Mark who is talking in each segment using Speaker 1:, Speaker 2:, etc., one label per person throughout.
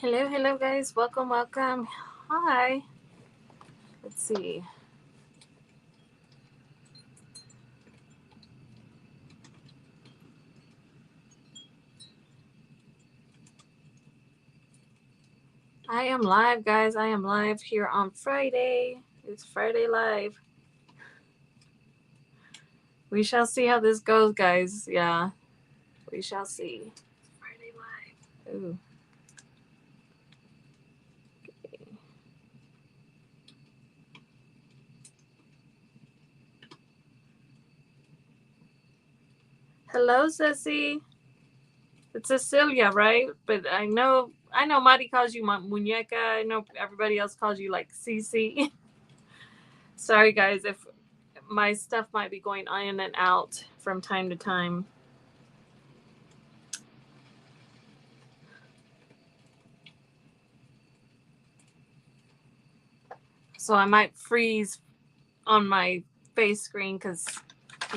Speaker 1: Hello, hello, guys. Welcome, welcome. Hi. Let's see. I am live, guys. I am live here on Friday. It's Friday Live. We shall see how this goes, guys. Yeah, we shall see. Friday Live. Ooh. Hello, Sissy. It's Cecilia, right? But I know Mari calls you Muñeca. I know everybody else calls you like Cece. Sorry, guys, if my stuff might be going in and out from time to time. So I might freeze on my face screen because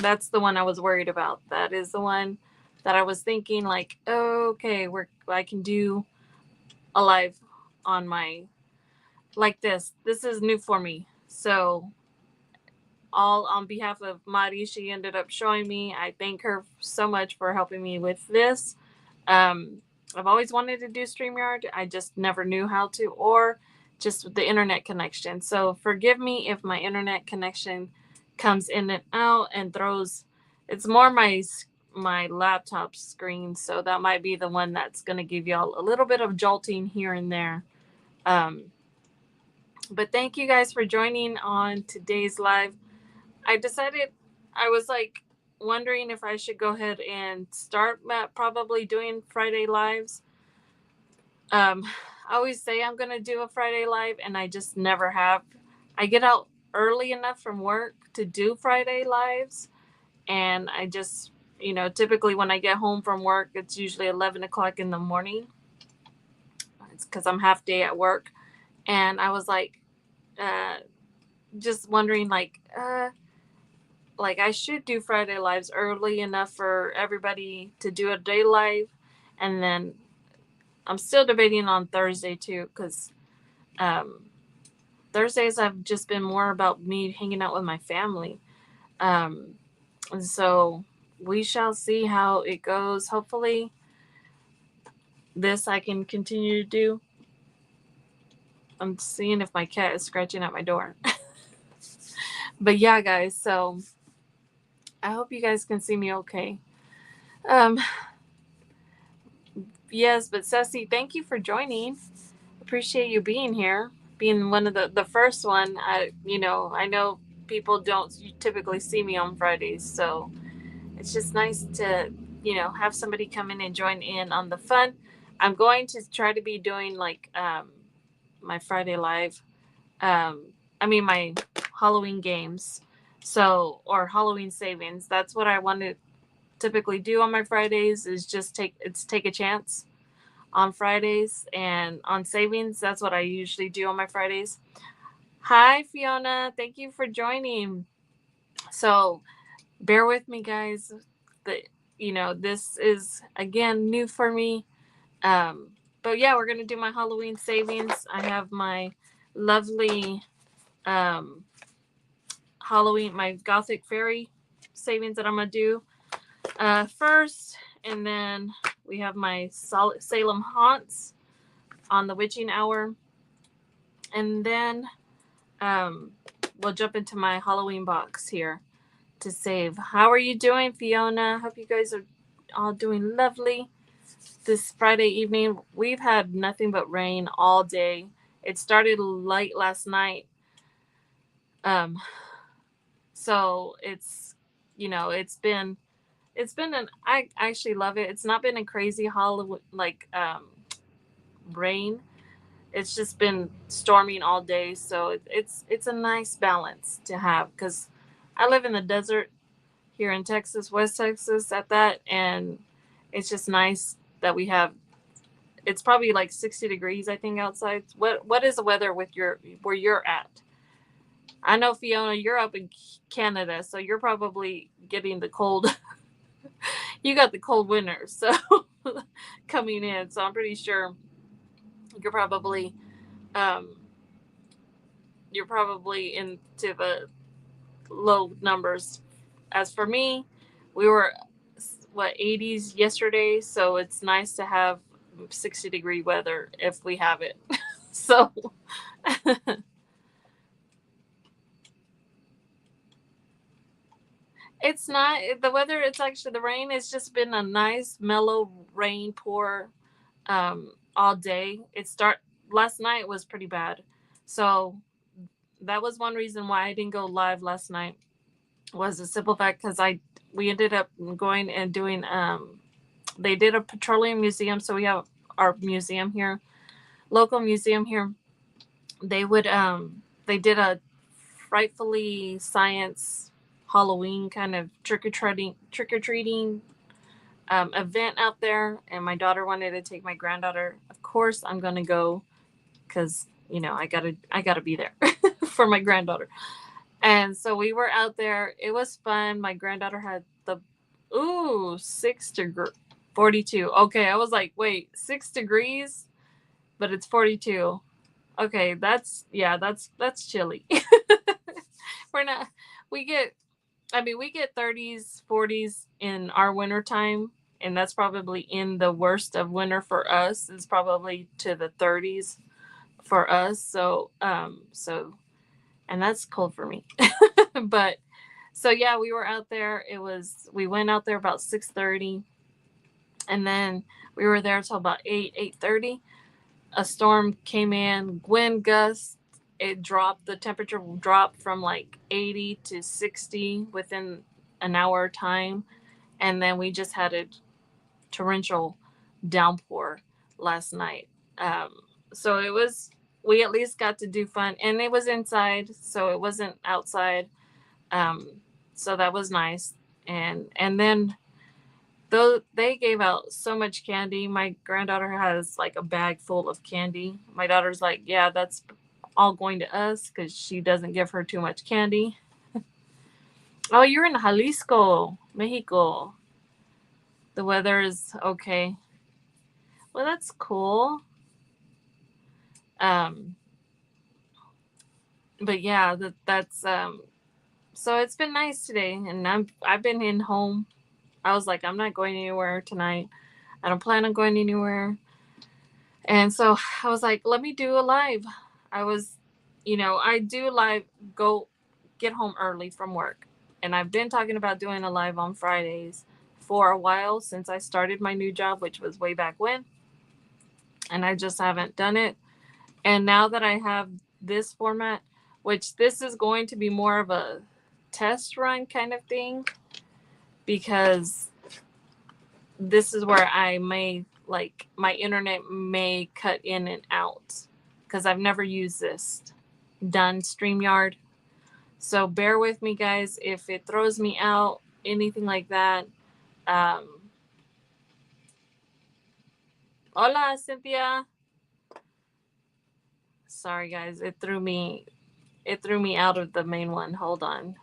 Speaker 1: that's the one I was worried about. That is the one that I was thinking like, okay, I can do a live on my like this. This is new for me. So all on behalf of Mari, she ended up showing me. I thank her so much for helping me with this. Um, I've always wanted to do StreamYard. I just never knew how to, or just with the internet connection. So forgive me if my internet connection comes in and out and throws. It's more my laptop screen, so that might be the one that's going to give y'all a little bit of jolting here and there. Um, but thank you guys for joining on today's live. I decided I was like wondering if I should go ahead and start probably doing Friday lives. I always say I'm gonna do a Friday live, and I just never have. I get out early enough from work to do Friday lives, and I just, typically when I get home from work, it's usually 11 o'clock in the morning. It's because I'm half day at work, and I was uh, just wondering, like I should do Friday lives early enough for everybody to do a day live, and then I'm still debating on Thursday too, because um, Thursdays have just been more about me hanging out with my family. Um, and so we shall see how it goes. Hopefully, this I can continue to do. I'm seeing if my cat is scratching at my door. But yeah, guys, so I hope you guys can see me okay. Um, yes, but Ceci, thank you for joining. Appreciate you being here, being one of the first one. I know people don't typically see me on Fridays, so it's just nice to have somebody come in and join in on the fun. I'm going to try to be doing like my Friday live. Um, I mean my Halloween games, so or Halloween savings. That's what I want to typically do on my Fridays. Is just take a chance on Fridays, and on savings, that's what I usually do on my Fridays. Hi, Fiona. Thank you for joining. So, bear with me, guys. The this is again new for me. Um, but yeah, we're gonna do my Halloween savings. I have my lovely um, Halloween, my Gothic Fairy savings that I'm gonna do first, and then we have my Salem Haunts on the witching hour, and then um, we'll jump into my Halloween box here to save. How are you doing, Fiona? Hope you guys are all doing lovely this Friday evening. We've had nothing but rain all day. It started late last night. Um, so it's been an I actually love it. It's not been a crazy Halloween rain. It's just been storming all day, so it's a nice balance to have because I live in the desert here in Texas, West Texas, at that, and it's just nice that we have. It's probably like 60 degrees, I think, outside. What is the weather with your where you're at? I know, Fiona, you're up in Canada, so you're probably getting the cold. You got the cold winter, so coming in. So I'm pretty sure You're probably um, you're probably into the low numbers. As for me, we were what 80s yesterday, so it's nice to have 60-degree weather if we have it. So it's not the weather. It's actually the rain. It's just been a nice mellow rain pour all day. It start last night was pretty bad, so that was one reason why I didn't go live last night. Was a simple fact because I we ended up going and doing they did a petroleum museum, so we have our museum here, local museum here. They did a frightfully science Halloween kind of trick or treating event out there, and my daughter wanted to take my granddaughter. Of course, I'm gonna go because I gotta be there for my granddaughter. And so we were out there. It was fun. My granddaughter had the 6 degree 42. Okay, I was like, wait, 6 degrees, but it's 42. Okay, that's chilly. We're not we get I mean, we get 30s, 40s in our winter time, and that's probably in the worst of winter for us. Is probably to the 30s for us. And that's cold for me. But so yeah, we were out there. We went out there about 6:30, and then we were there till about 8:30. A storm came in, wind gust. It dropped the temperature dropped from like 80 to 60 within an hour time, and then we just had a torrential downpour last night. So it was we at least got to do fun, and it was inside, so it wasn't outside. Um, so that was nice. And then though they gave out so much candy, my granddaughter has like a bag full of candy. My daughter's like, yeah, that's all going to us because she doesn't give her too much candy. Oh, you're in Jalisco, Mexico. The weather is okay. Well, that's cool. Um, but yeah, that's so it's been nice today, and I've been in home. I was like, I'm not going anywhere tonight. I don't plan on going anywhere. And so I was like, let me do a live. I was, I do live, go get home early from work. And I've been talking about doing a live on Fridays for a while since I started my new job, which was way back when. And I just haven't done it. And now that I have this format, which this is going to be more of a test run kind of thing, because this is where I may like my internet may cut in and out because I've never used this done StreamYard. So bear with me, guys, if it throws me out, anything like that. Um, Hola, Cynthia. Sorry, guys, it threw me out of the main one. Hold on.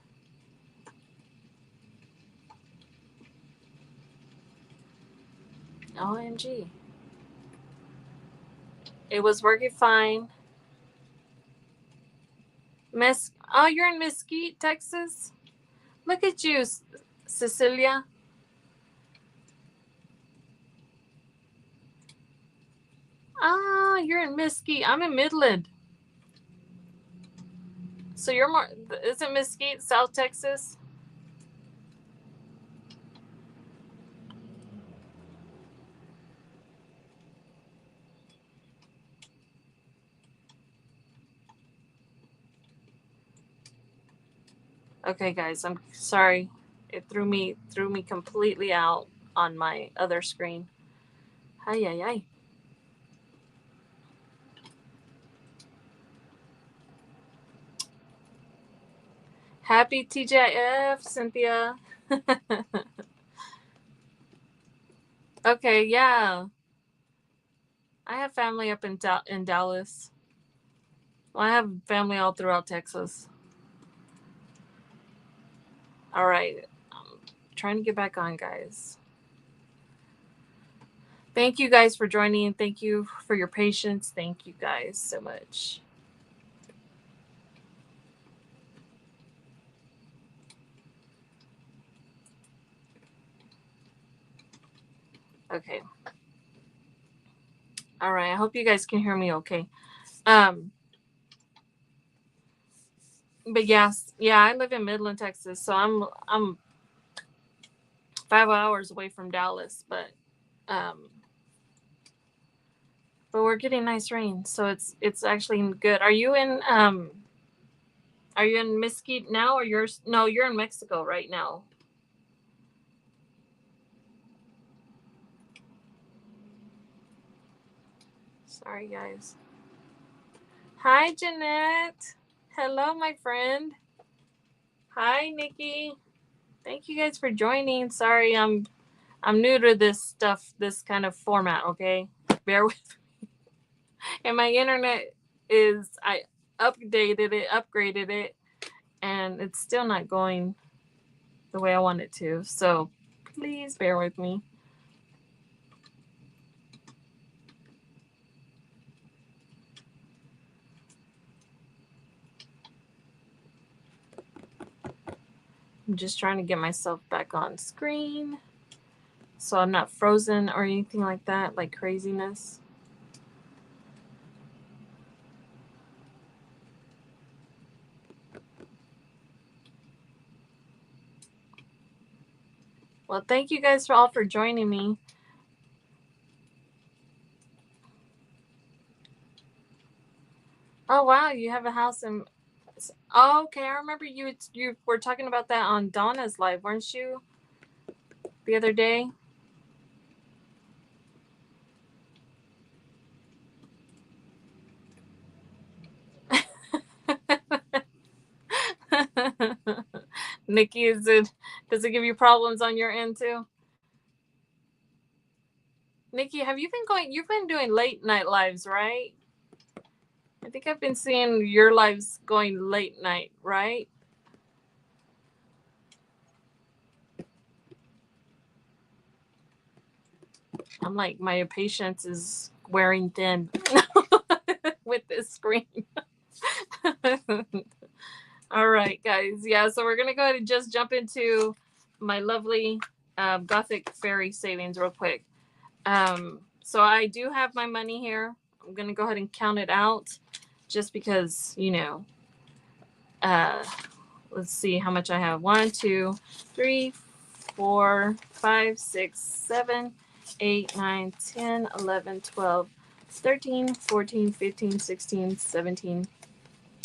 Speaker 1: OMG. It was working fine. Oh, you're in Mesquite, Texas? Look at you, Cecilia. Ah, you're in Mesquite. I'm in Midland. So you're more, isn't Mesquite South Texas? Okay, guys, I'm sorry. It threw me completely out on my other screen. Hi, hi, hi. Happy TGIF, Cynthia. Okay, yeah. I have family up in Dallas. Well, I have family all throughout Texas. All right. I'm trying to get back on, guys. Thank you guys for joining. Thank you for your patience. Thank you guys so much. Okay. All right. I hope you guys can hear me okay. Um, but yes, yeah, I live in Midland, Texas, so I'm 5 hours away from Dallas, um, but we're getting nice rain, so it's actually good. Are you in Mesquite now, or you're in Mexico right now? Sorry, guys. Hi, Jeanette. Hello, my friend. Hi, Nikki. Thank you guys for joining. Sorry, I'm new to this stuff, this kind of format. Okay, bear with. And my internet is I upgraded it, and it's still not going the way I want it to. So please bear with me. I'm just trying to get myself back on screen so I'm not frozen or anything like that, like craziness. Well, thank you guys all for joining me. Oh wow, you have a house in. Oh, okay, I remember you were talking about that on Donna's live, weren't you? The other day. Nikki, does it give you problems on your end too? Nikki, you've been doing late night lives, right? I think I've been seeing your lives going late night, right? I'm like, my patience is wearing thin with this screen. All right, guys. Yeah, so we're going to go ahead and just jump into my lovely Gothic Fairy savings real quick. So I do have my money here. I'm going to go ahead and count it out just because, uh, let's see how much I have. 1, 2, 3, 4, 5, 6, 7, 8, 9, 10, 11, 12, 13, 14, 15, 16, 17,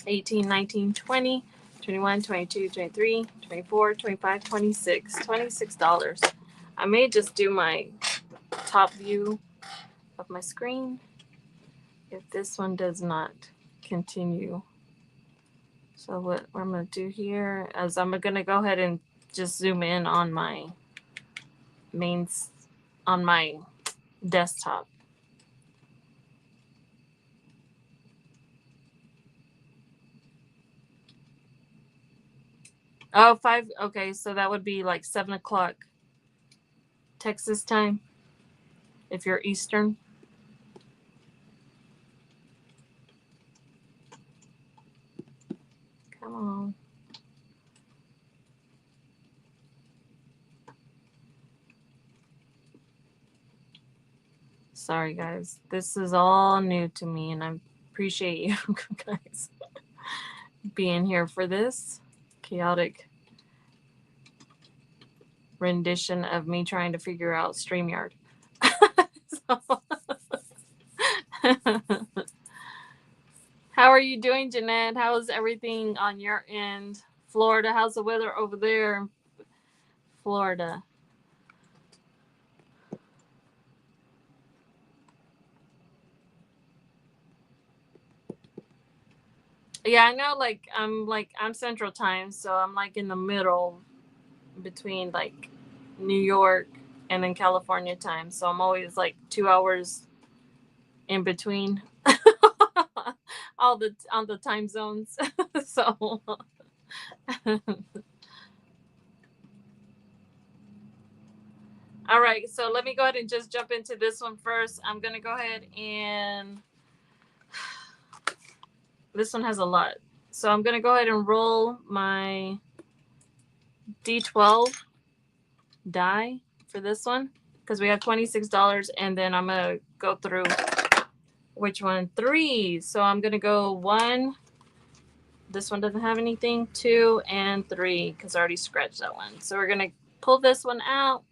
Speaker 1: 18, 19, 20, 21, 22, 23, 24, 25, 26. $26. I may just do my top view of my screen if this one does not continue. So what I'm going to do here is I'm going to go ahead and just zoom in on my main on my desktop. Oh, five. Okay, so that would be like 7 o'clock Texas time if you're Eastern. Come on. Sorry, guys. This is all new to me, and I appreciate you guys being here for this chaotic rendition of me trying to figure out StreamYard. How are you doing, Jeanette? How's everything on your end? Florida, how's the weather over there in Florida? Yeah, I know, I'm Central Time, so I'm like in the middle between like New York and then California time. So I'm always like 2 hours in between all the on the time zones. So All right, so let me go ahead and just jump into this one first. I'm going to go ahead and this one has a lot. So I'm going to go ahead and roll my D12 die for this one because we have $26, and then I'm going to go through which one? 3. So I'm going to go 1. This one doesn't have anything. 2 and 3 because I already scratched that one. So we're going to pull this one out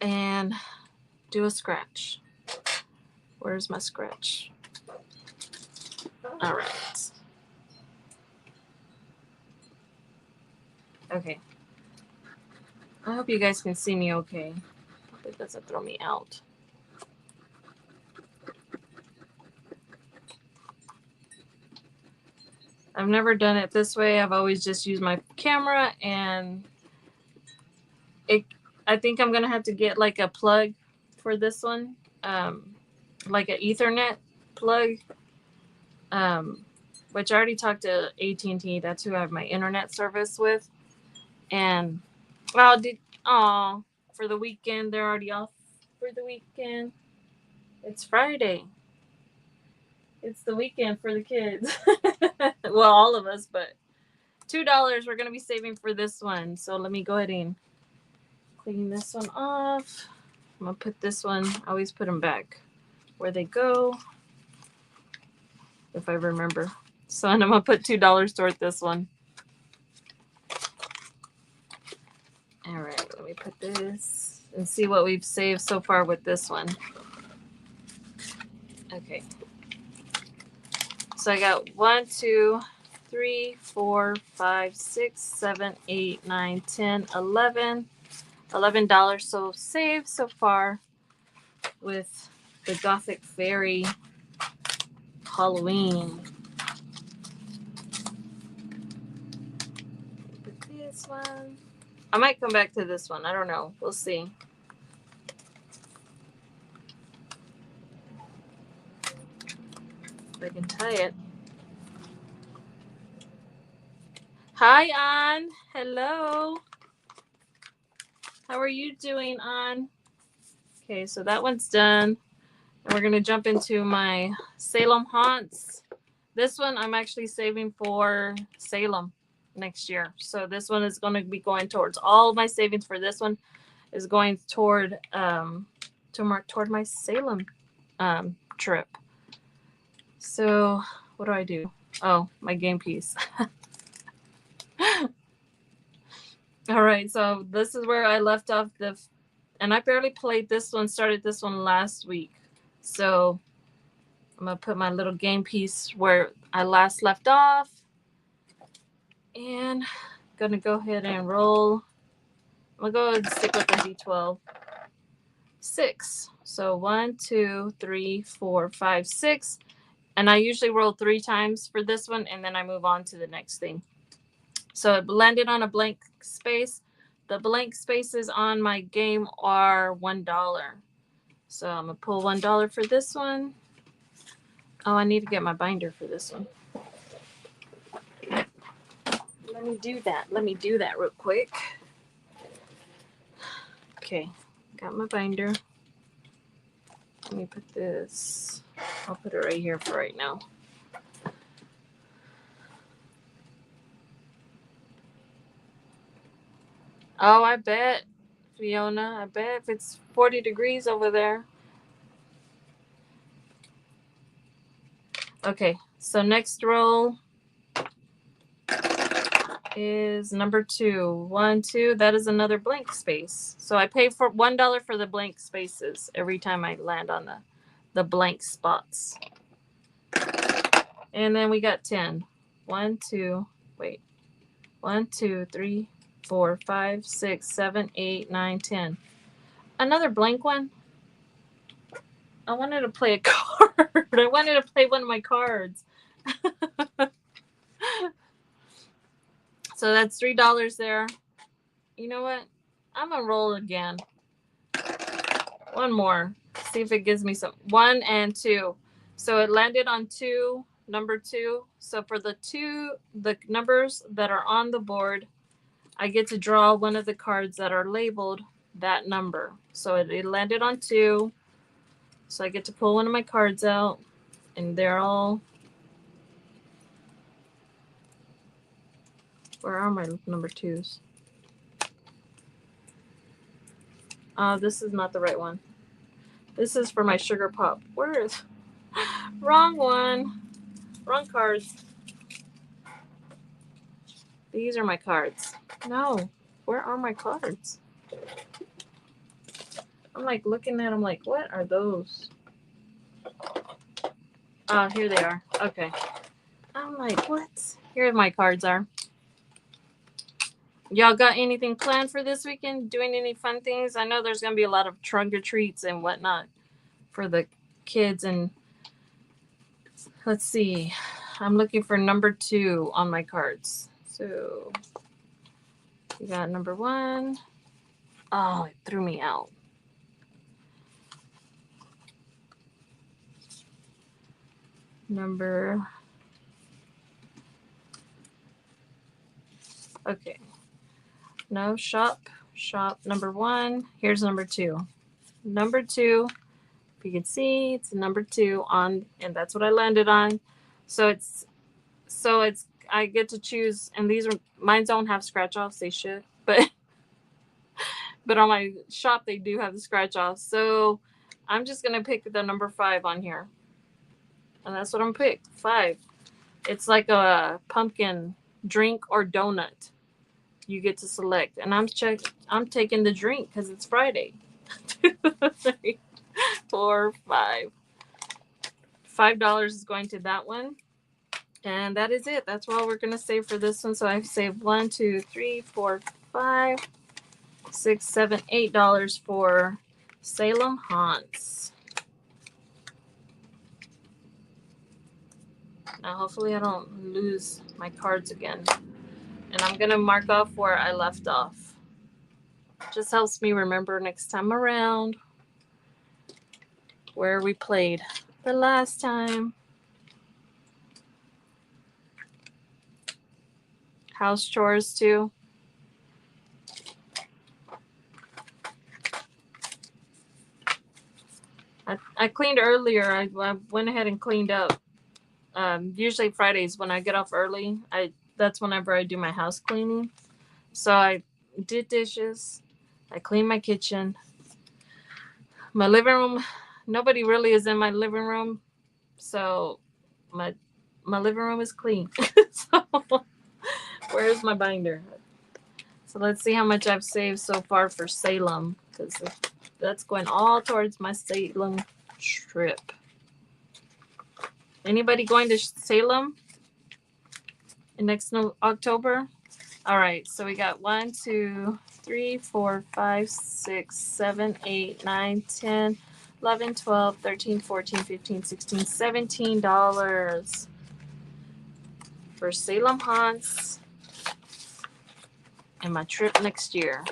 Speaker 1: and do a scratch. Where's my scratch? All right. Okay. I hope you guys can see me okay. Hope it doesn't throw me out. I've never done it this way. I've always just used my camera, and I think I'm gonna have to get like a plug for this one, like an Ethernet plug, which I already talked to AT&T. That's who I have my internet service with, and for the weekend they're already off for the weekend. It's Friday. It's the weekend for the kids. Well, all of us, but $2 we're gonna be saving for this one. So let me go ahead and clean this one off. I'm gonna put this one. I always put them back where they go, if I remember. So I'm gonna put $2 toward this one. All right, let me put this and see what we've saved so far with this one. Okay. So I got 1, 2, 3, 4, 5, 6, 7, 8, 9, 10, 11. $11 so saved so far with the Gothic Fairy Halloween. Put this one. I might come back to this one. I don't know. We'll see. If I can tie it. Hi, Ann. Hello. How are you doing, Ann? Okay, so that one's done. And we're going to jump into my Salem Haunts. This one I'm actually saving for Salem next year. So this one is going to be going towards all my savings for this one is going toward my Salem trip. So what do I do? Oh, my game piece. All right, so this is where I left off and I barely played this one, started this one last week. So I'm going to put my little game piece where I last left off. And going to go ahead and roll. I'm going to go and stick with the D12. 6. So 1, 2, 3, 4, 5, 6. And I usually roll 3 times for this one, and then I move on to the next thing. So it landed on a blank space. The blank spaces on my game are $1. So I'm going to pull $1 for this one. Oh, I need to get my binder for this one. Let me do that real quick. Okay, got my binder. Let me put this. I'll put it right here for right now. Oh, I bet, Fiona. I bet if it's 40 degrees over there. Okay, so next roll is number 2. 1, 2. That is another blank space. So I pay for $1 for the blank spaces every time I land on the blank spots. And then we got 10. 1, 2. Wait. 1, 2, 3, 4, 5, 6, 7, 8, 9, 10. Another blank one. I wanted to play a card. I wanted to play one of my cards. So that's $3 there. You know what? I'm going to roll again. One more. See if it gives me some. 1 and 2. So it landed on 2, number 2. So for the numbers that are on the board, I get to draw one of the cards that are labeled that number. So it landed on 2. So I get to pull one of my cards out, and they're all. Where are my number 2s? This is not the right one. This is for my sugar pop. Where is? Wrong one. Wrong cards. These are my cards. No. Where are my cards? I'm like looking at them like, what are those? Here they are. Okay. I'm like, what? Here my cards are. Y'all got anything planned for this weekend? Doing any fun things? I know there's going to be a lot of trunk or treats and whatnot for the kids. And let's see. I'm looking for number 2 on my cards. So we got number 1. Oh, it threw me out. Okay. No, shop. Number 1. Here's number 2. Number 2. If you can see, it's number 2 on, and that's what I landed on. So it's I get to choose, and mine don't have scratch offs. They should, but on my shop they do have the scratch offs. So I'm just gonna pick the number 5 on here, and that's what I'm picked. 5. It's like a pumpkin drink or donut. You get to select, and I'm taking the drink because it's Friday. 2, 3, 4, 5. $5 is going to that one. And that is it. That's all we're going to save for this one. So I've saved 1, 2, 3, 4, 5, 6, 7, $8 for Salem Haunts. Now hopefully I don't lose my cards again. And I'm going to mark off where I left off. Just helps me remember next time around where we played the last time. House chores too. I cleaned earlier. I went ahead and cleaned up. Usually Fridays when I get off early, that's whenever I do my house cleaning. So I did dishes. I cleaned my kitchen. My living room, nobody really is in my living room. So my living room is clean. So where's my binder? So let's see how much I've saved so far for Salem, because that's going all towards my Salem trip. Anybody going to Salem in next October? All right, so we got 1, 2, 3, 4, 5, 6, 7, 8, 9, 10, 11, 12, 13, 14, 15, 16, $17 for Salem Haunts and my trip next year.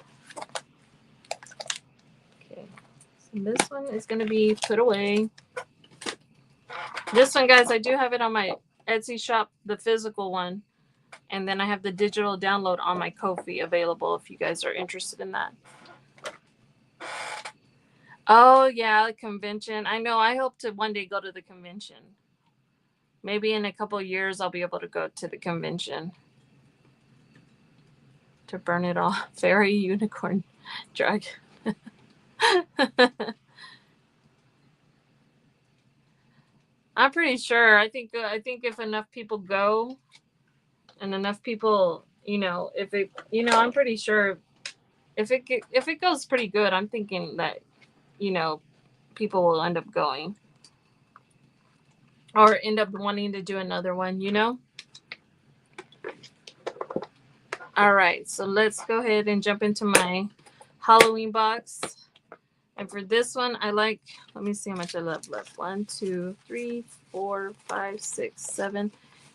Speaker 1: Okay, so this one is going to be put away. This one, guys, I do have it on my Etsy shop, the physical one. And then I have the digital download on my Ko-fi available if you guys are interested in that. Oh, yeah, the convention. I know. I hope to one day go to the convention. Maybe in a couple of years I'll be able to go to the convention. To burn it all. Fairy unicorn drug. I'm pretty sure. I think if enough people go, and enough people, if it, I'm pretty sure if it goes pretty good, I'm thinking that, people will end up going or end up wanting to do another one, All right, so let's go ahead and jump into my Halloween box. And for this one, let me see how much I left. 1, 2, 3, 4, 5, 6, 7,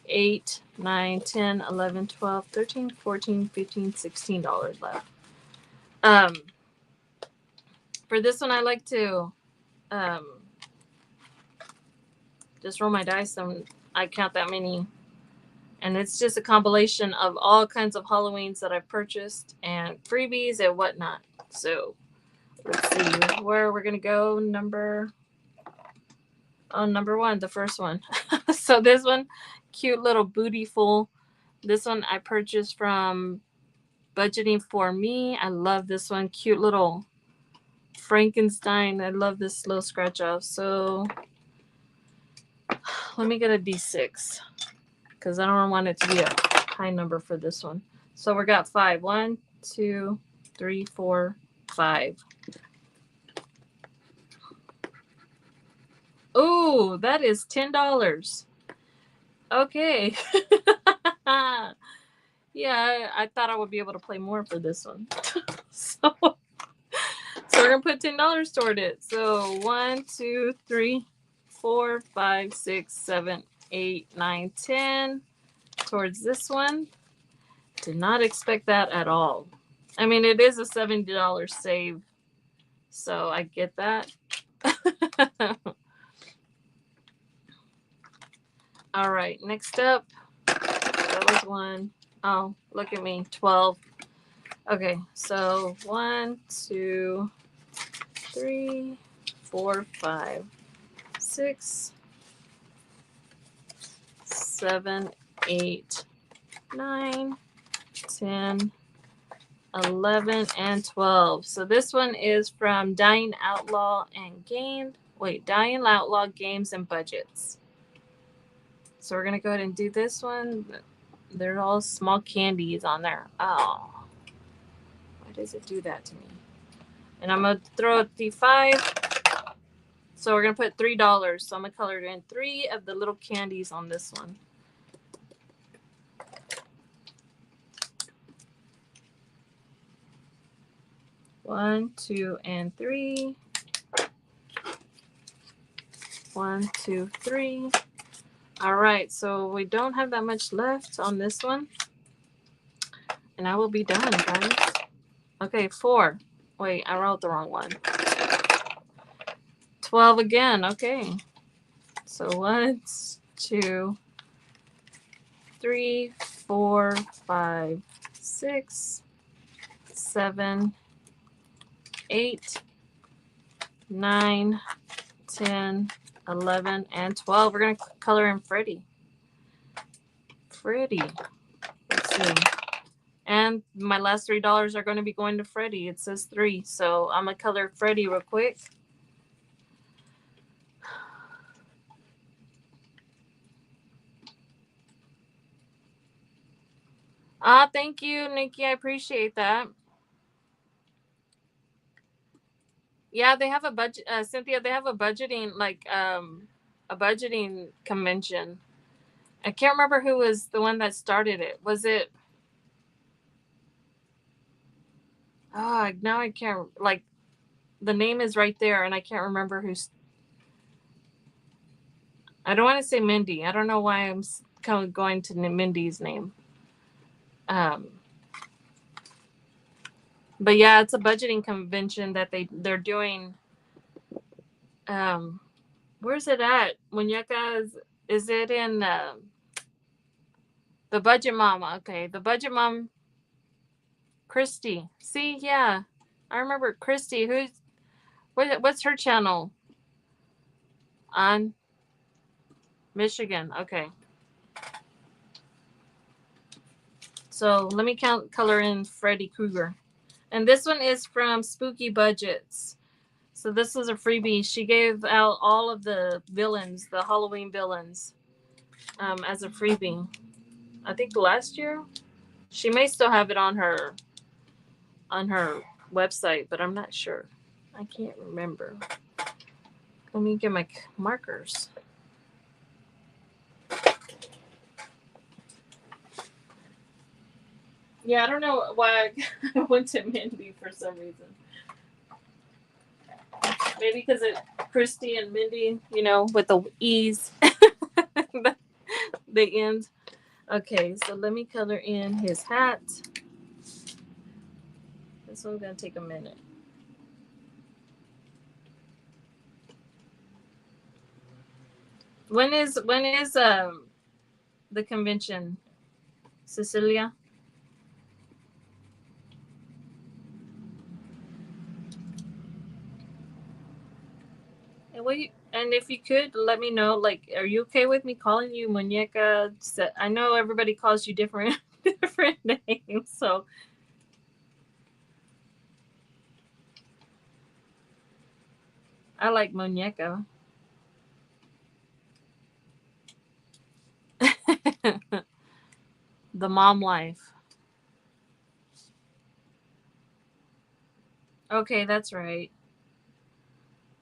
Speaker 1: 8, 9, 10, 11, 12, 13, 14, 15, $16 left. For this one, I like to just roll my dice, and I count that many. And it's just a compilation of all kinds of Halloweens that I've purchased and freebies and whatnot. So Let's see where we're gonna go. Number one, the first one. So this one, cute little bootyful. This one I purchased from Budgeting for Me. I love this one. Cute little Frankenstein. I love this little scratch off. So let me get a D6 because I don't want it to be a high number for this one. So we got 5. 1, 2, 3, 4, 5. Oh, that is $10. Okay. Yeah, I thought I would be able to play more for this one. So we're gonna put $10 toward it. So 1, 2, 3, 4, 5, 6, 7, 8, 9, 10 towards this one. Did not expect that at all. I mean, it is a $70 save, so I get that. All right, next up, that was 1. Oh, look at me, 12. Okay, so 1, 2, 3, 4, 5, 6, 7, 8, 9, 10, 11, and 12. So this one is from Dying Outlaw Games and Budgets. So we're going to go ahead and do this one. They're all small candies on there. Oh, why does it do that to me? And I'm going to throw a D5. So we're going to put $3. So I'm going to color in 3 of the little candies on this one. One, 2, and 3. 1, 2, 3. All right, so we don't have that much left on this one. And I will be done, guys. Okay, 4. Wait, I wrote the wrong one. 12 again, okay. So 1, 2, 3, 4, 5, 6, 7, 8, 9, 10, 11, and 12. We're going to color in Freddy. Let's see. And my last $3 are going to be going to Freddy. It says 3. So I'm going to color Freddy real quick. Thank you, Nikki. I appreciate that. Yeah, they have a budget, Cynthia. They have a budgeting a budgeting convention. I can't remember who was the one that started it. Was it? Oh, now I can't. Like, the name is right there, and I can't remember who's. I don't want to say Mindy. I don't know why I'm kind of going to Mindy's name. But yeah, it's a budgeting convention that they're doing. Where's it at? Muñecas? Is it in the Budget Mom? Okay, the Budget Mom. Christy. See, yeah, I remember Christy. What's her channel? On Michigan. Okay. So let me color in Freddy Krueger. And this one is from Spooky Budgets. So this was a freebie. She gave out all of the villains, the Halloween villains, as a freebie. I think last year. She may still have it on her website, but I'm not sure. I can't remember. Let me get my markers. Yeah, I don't know why I went to Mindy for some reason. Maybe because it Christy and Mindy, with the E's, the end. Okay, so let me color in his hat. This one's gonna take a minute. When is the convention, Cecilia? And if you could let me know, like, are you okay with me calling you Muñeca? I know everybody calls you different different names, so I like Muñeca. The mom life. Okay, that's right.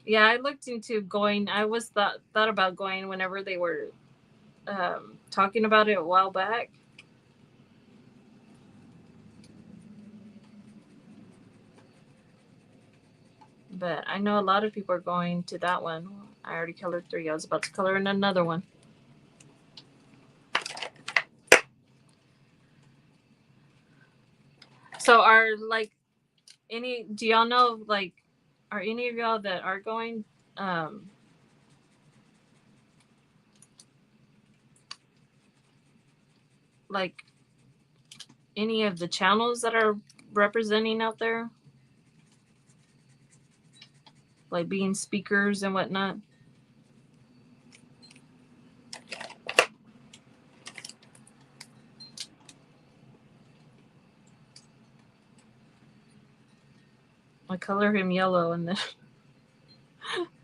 Speaker 1: Yeah, I looked into going. I was thought about going whenever they were talking about it a while back. But I know a lot of people are going to that one. I already colored 3. I was about to color in another one. So are like any? Do y'all know like? Are any of y'all that are going? Um, like any of the channels that are representing out there, like being speakers and whatnot. I color him yellow, and then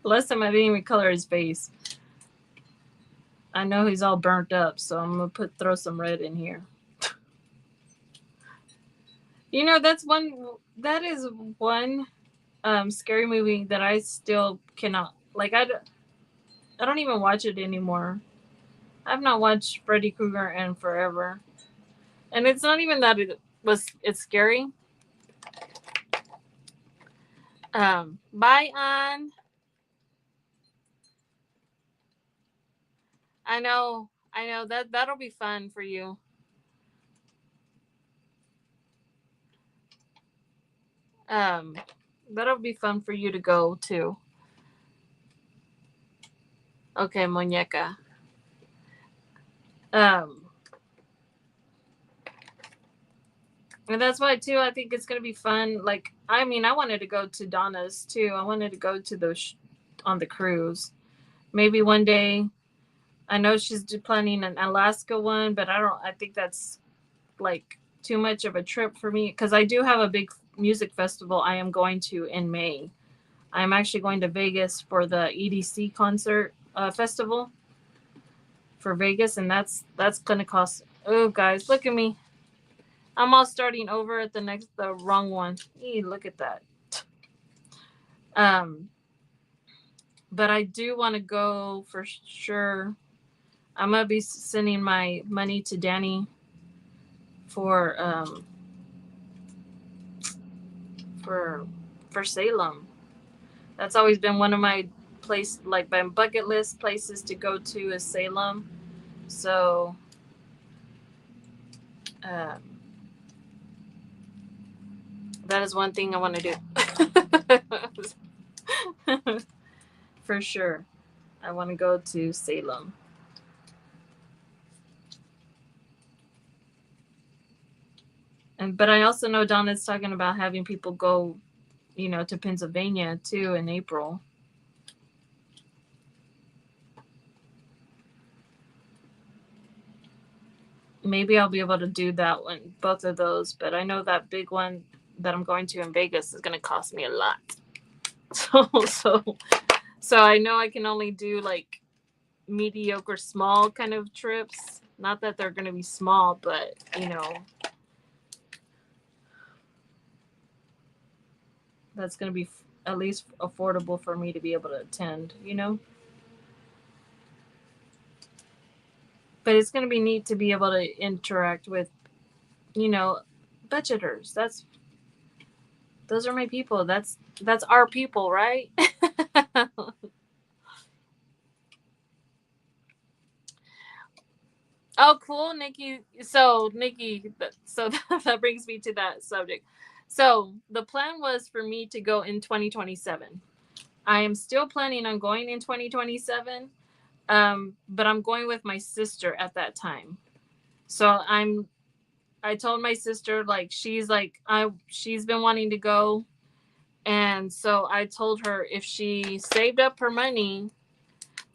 Speaker 1: last time I didn't even color his face. I know he's all burnt up, so I'm gonna throw some red in here. You know, that is one scary movie that I still cannot like. I don't even watch it anymore. I've not watched Freddy Krueger in forever, and it's not even that it's scary. Bye, Ann. I know that that'll be fun for you. Um, that'll be fun for you to go to. Okay, Muñeca. Um, and that's why too. I think it's gonna be fun. Like, I mean, I wanted to go to Donna's too. I wanted to go to those on the cruise. Maybe one day. I know she's planning an Alaska one, but I don't. I think that's like too much of a trip for me because I do have a big music festival I am going to in May. I'm actually going to Vegas for the EDC concert festival for Vegas, and that's gonna cost. Oh, guys, look at me! I'm all starting over at the wrong one. Look at that. Um, but I do want to go for sure. I'm gonna be sending my money to Danny for for for Salem. That's always been one of my my bucket list places to go to is Salem. So um, that is one thing I want to do. For sure. I want to go to Salem. But I also know Donna's talking about having people go, to Pennsylvania too in April. Maybe I'll be able to do that one, both of those. But I know that big one that I'm going to in Vegas is going to cost me a lot. So I know I can only do like mediocre small kind of trips. Not that they're going to be small, but that's going to be at least affordable for me to be able to attend. But it's going to be neat to be able to interact with, budgeters. Those are my people. That's our people, right? Oh, cool, Nikki. So, Nikki, so that brings me to that subject. So, the plan was for me to go in 2027. I am still planning on going in 2027, but I'm going with my sister at that time. So, I told my sister, like, she's been wanting to go, And so I told her if she saved up her money,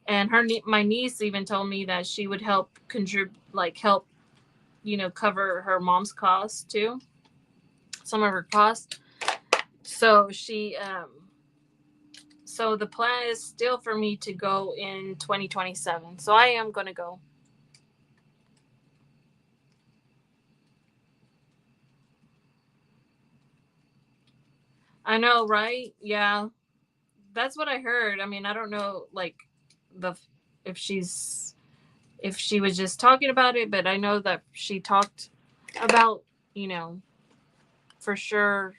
Speaker 1: and my niece even told me that she would help contribute, like help, cover her mom's costs too, some of her costs. So so the plan is still for me to go in 2027. So I am going to go. I know, right? Yeah. That's what I heard. I mean, I don't know like the if she's if she was just talking about it, but I know that she talked about, you know, for sure.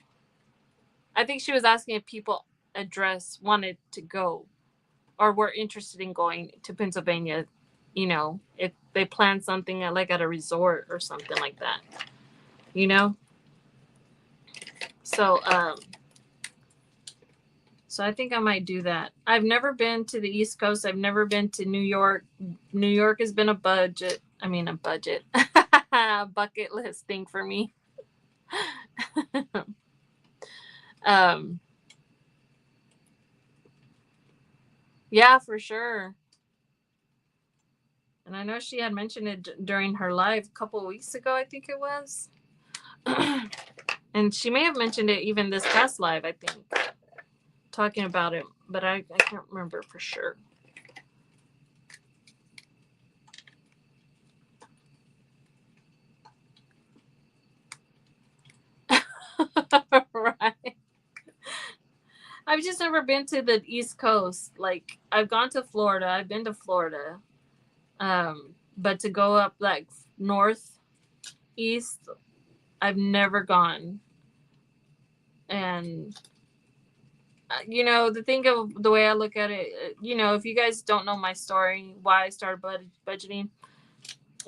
Speaker 1: I think she was asking if people address wanted to go or were interested in going to Pennsylvania, if they planned something at, like at a resort or something like that, you know? So so I think I might do that. I've never been to the East Coast. I've never been to New York. New York has been a budget bucket list thing for me. um yeah, for sure. And I know she had mentioned it during her live a couple of weeks ago, I think it was. And she may have mentioned it even this past live, I think, talking about it, but I can't remember for sure. Right. I've just never been to the East Coast. Like I've gone to Florida. I've been to Florida. But to go up like north, east, I've never gone. And the thing of the way I look at it, if you guys don't know my story, why I started budgeting,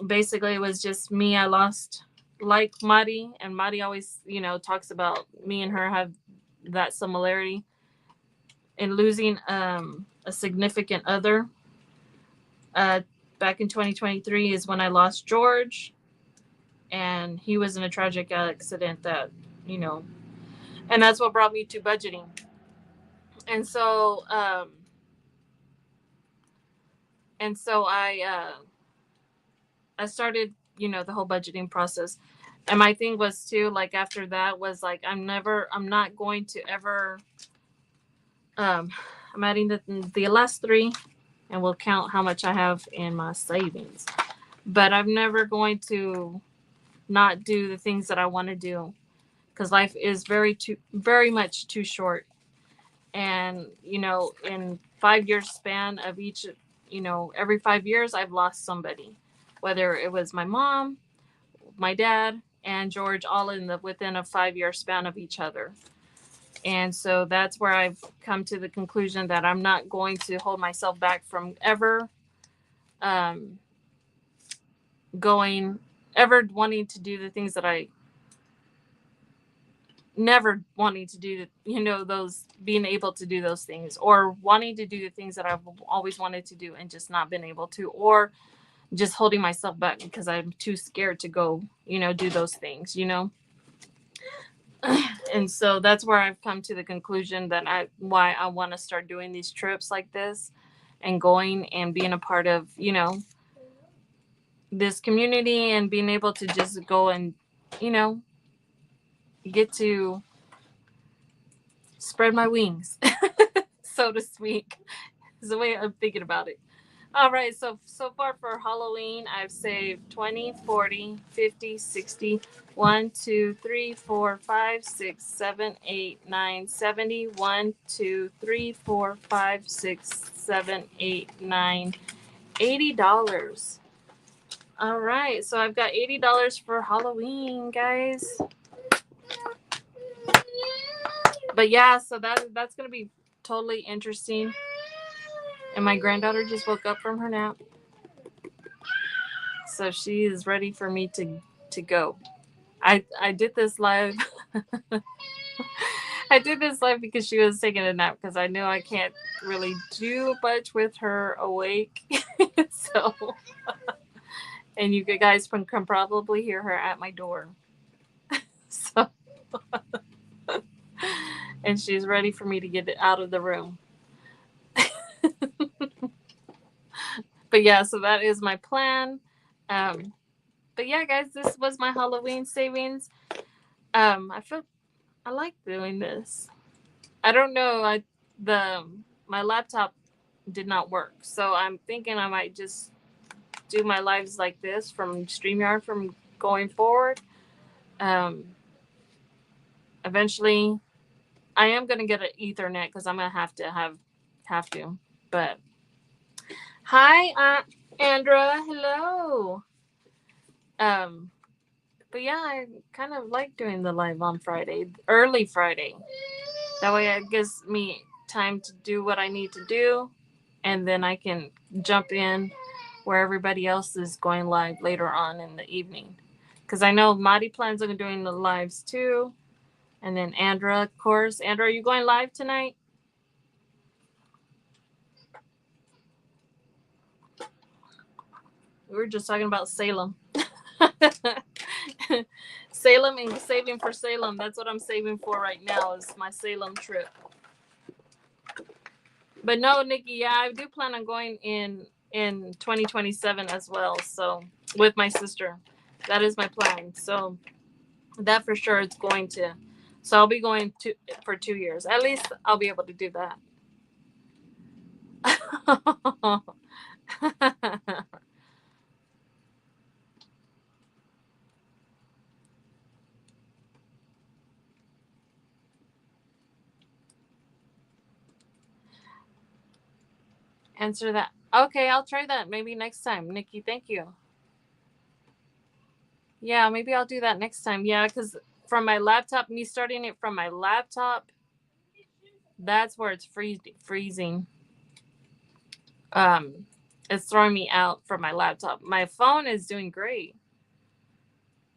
Speaker 1: basically it was just me. I lost, like Mari, and Mari always, talks about me and her have that similarity in losing a significant other. Uh, Back in 2023 is when I lost George, and he was in a tragic accident that, you know, and that's what brought me to budgeting. And so, I started, the whole budgeting process. And my thing was too, like after that was like, I'm not going to ever, um, I'm adding the last three, and we'll count how much I have in my savings. But I'm never going to not do the things that I want to do, because life is very much too short. And in 5 years span of each, every 5 years I've lost somebody, whether it was my mom, my dad, and George, all in the within a 5 year span of each other. And so that's where I've come to the conclusion that I'm not going to hold myself back from um, going, ever wanting to do the things that I never wanting to do, those, being able to do those things, or wanting to do the things that I've always wanted to do and just not been able to, or just holding myself back because I'm too scared to go, do those things. And so that's where I've come to the conclusion that why I want to start doing these trips like this, and going and being a part of, this community, and being able to just go and, you know, get to spread my wings, so to speak, is the way I'm thinking about it. All right, so far for Halloween, I've saved 20, 40, 50, 60, 1, 2, 3, 4, 5, 6, 7, 8, 9, 70, 1, 2, 3, 4, 5, 6, 7, 8, 9, $80. All right, so I've got $80 for Halloween, guys. But yeah, so that's gonna be totally interesting. And my granddaughter just woke up from her nap, so she is ready for me to go. I did this live. I did this live because she was taking a nap, because I know I can't really do much with her awake. So, and you guys can probably hear her at my door. So, and she's ready for me to get out of the room. But yeah, so that is my plan. Um, but yeah, guys, this was my Halloween savings. I feel I like doing this. I don't know. The my laptop did not work, so I'm thinking I might just do my lives like this from StreamYard from going forward. Um, Eventually, I am gonna get an Ethernet because I'm gonna have to. But hi, Aunt Andra. Hello. Um, but yeah, I kind of like doing the live on Friday, early Friday. That way, it gives me time to do what I need to do, and then I can jump in where everybody else is going live later on in the evening. Because I know Madi plans on doing the lives too, and then Andra, of course. Andra, are you going live tonight? We were just talking about Salem. Salem and saving for Salem. That's what I'm saving for right now is my Salem trip. But no, Nikki, yeah, I do plan on going in 2027 as well. So with my sister, that is my plan. So that for sure it's going to. So I'll be going to for 2 years. At least I'll be able to do that. Answer that. Okay, I'll try that maybe next time. Nikki, thank you. Yeah, maybe I'll do that next time. Yeah, because from my laptop, me starting it from my laptop, that's where it's freezing. Um, it's throwing me out from my laptop. My phone is doing great,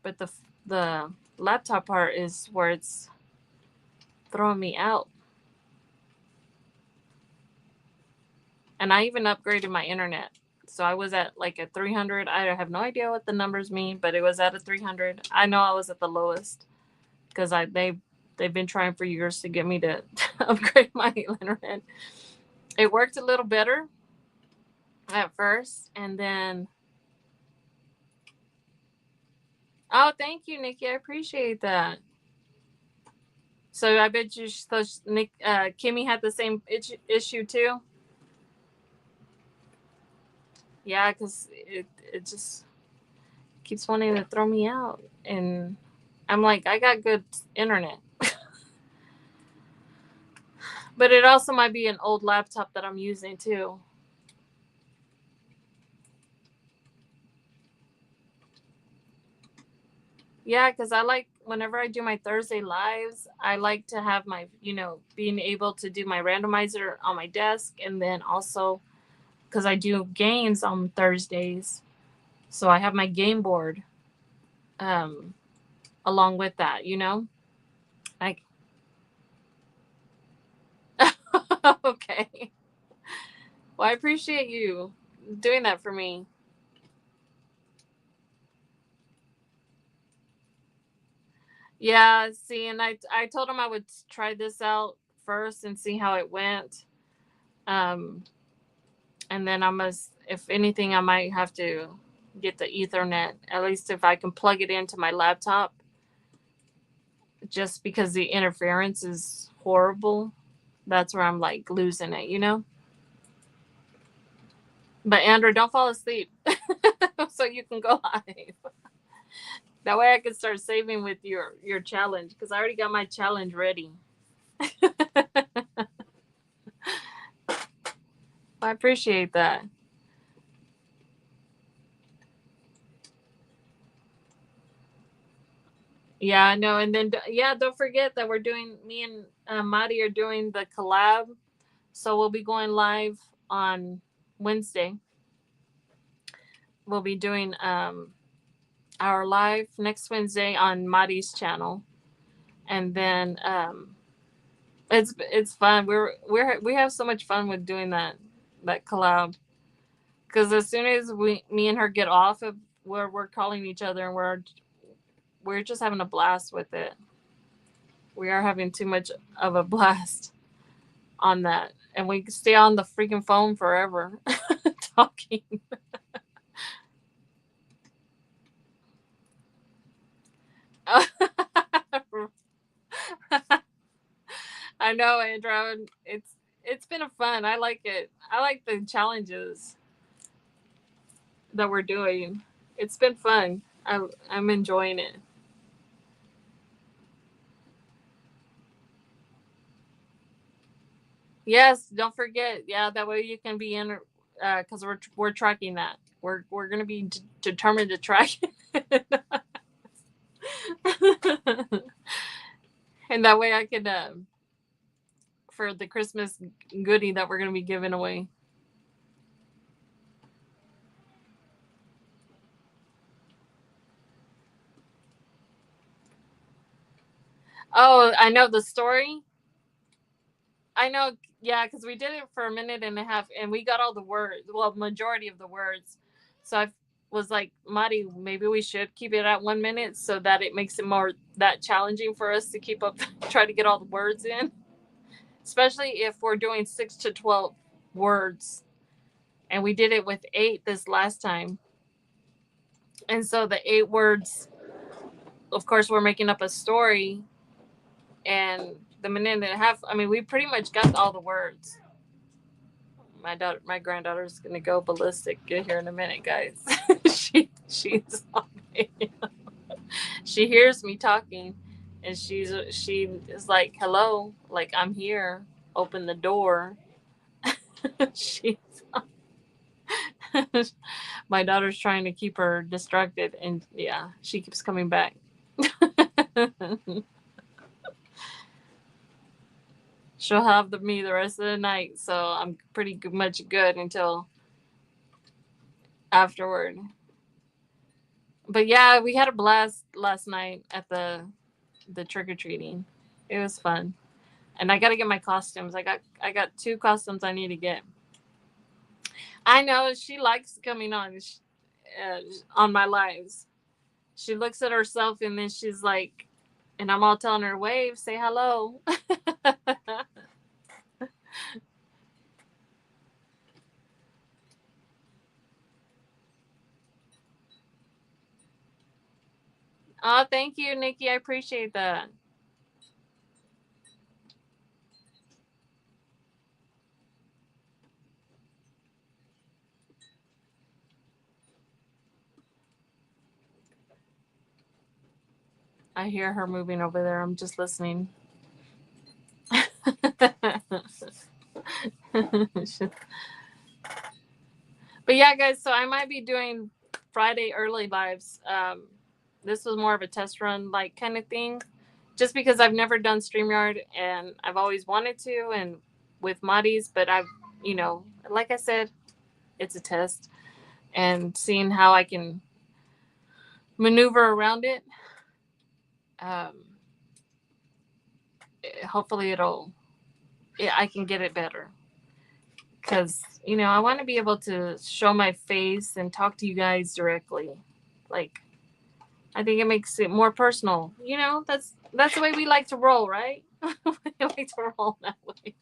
Speaker 1: but the laptop part is where it's throwing me out. And I even upgraded my internet. So I was at like a 300. I have no idea what the numbers mean, but it was at a 300. I know I was at the lowest because they've been trying for years to get me to upgrade my internet. It worked a little better at first, and then oh, thank you, Nikki. I appreciate that. So I bet you, so Nick, Kimmy had the same issue too. Yeah, because it just keeps wanting to throw me out, and I'm like, I got good internet, but it also might be an old laptop that I'm using too. Yeah, because I like whenever I do my Thursday lives, I like to have my, being able to do my randomizer on my desk, and then also because I do games on Thursdays, so I have my game board um, along with that, Like, okay. Well, I appreciate you doing that for me. Yeah, see, and I told him I would try this out first and see how it went. Um, and then I must, if anything, I might have to get the Ethernet. At least if I can plug it into my laptop, just because the interference is horrible. That's where I'm like losing it. But Andrew, don't fall asleep, so you can go live. That way I can start saving with your challenge because I already got my challenge ready. I appreciate that. Yeah, I know. And then yeah, don't forget that we're doing. Me and Madi are doing the collab, so we'll be going live on Wednesday. We'll be doing our live next Wednesday on Madi's channel, and then it's fun. We have so much fun with doing that collab because as soon as me and her get off of where we're calling each other and we're just having a blast with it. We are having too much of a blast on that. And we stay on the freaking phone forever talking. I know, Andrew. It's been a fun. I like it. I like the challenges that we're doing. It's been fun. I'm enjoying it. Yes, don't forget. Yeah, that way you can be in, because we're tracking that. We're gonna be determined to track it, and that way I can for the Christmas goodie that we're gonna be giving away. Oh, I know the story. I know, yeah, because we did it for a minute and a half, and we got all the words. Well, majority of the words. So I was like, Mari, maybe we should keep it at 1 minute so that it makes it more that challenging for us to keep up, try to get all the words in, especially if we're doing 6 to 12 words. And we did it with 8 this last time, and so the 8 words, of course, we're making up a story, and the minute and a half. I mean, we pretty much got all the words. My granddaughter's gonna go ballistic. Get here in a minute, guys. She's on me. She hears me talking, and she is like, "Hello," like I'm here. Open the door. She's my daughter's trying to keep her distracted, and yeah, she keeps coming back. She'll have me the rest of the night, so I'm pretty much good until afterward. But yeah, we had a blast last night at the trick or treating. It was fun, and I got to get my costumes. I got 2 costumes I need to get. I know she likes coming on my lives. She looks at herself and then she's like, and I'm all telling her, wave, say hello. Oh, thank you, Nikki. I appreciate that. I hear her moving over there. I'm just listening. But yeah, guys, so I might be doing Friday early lives. This was more of a test run, like kind of thing, just because I've never done StreamYard and I've always wanted to, and with Moddies, but like I said, it's a test and seeing how I can maneuver around it. Um, Hopefully, I can get it better because I want to be able to show my face and talk to you guys directly. Like, I think it makes it more personal. That's the way we like to roll, right? We like to roll that way.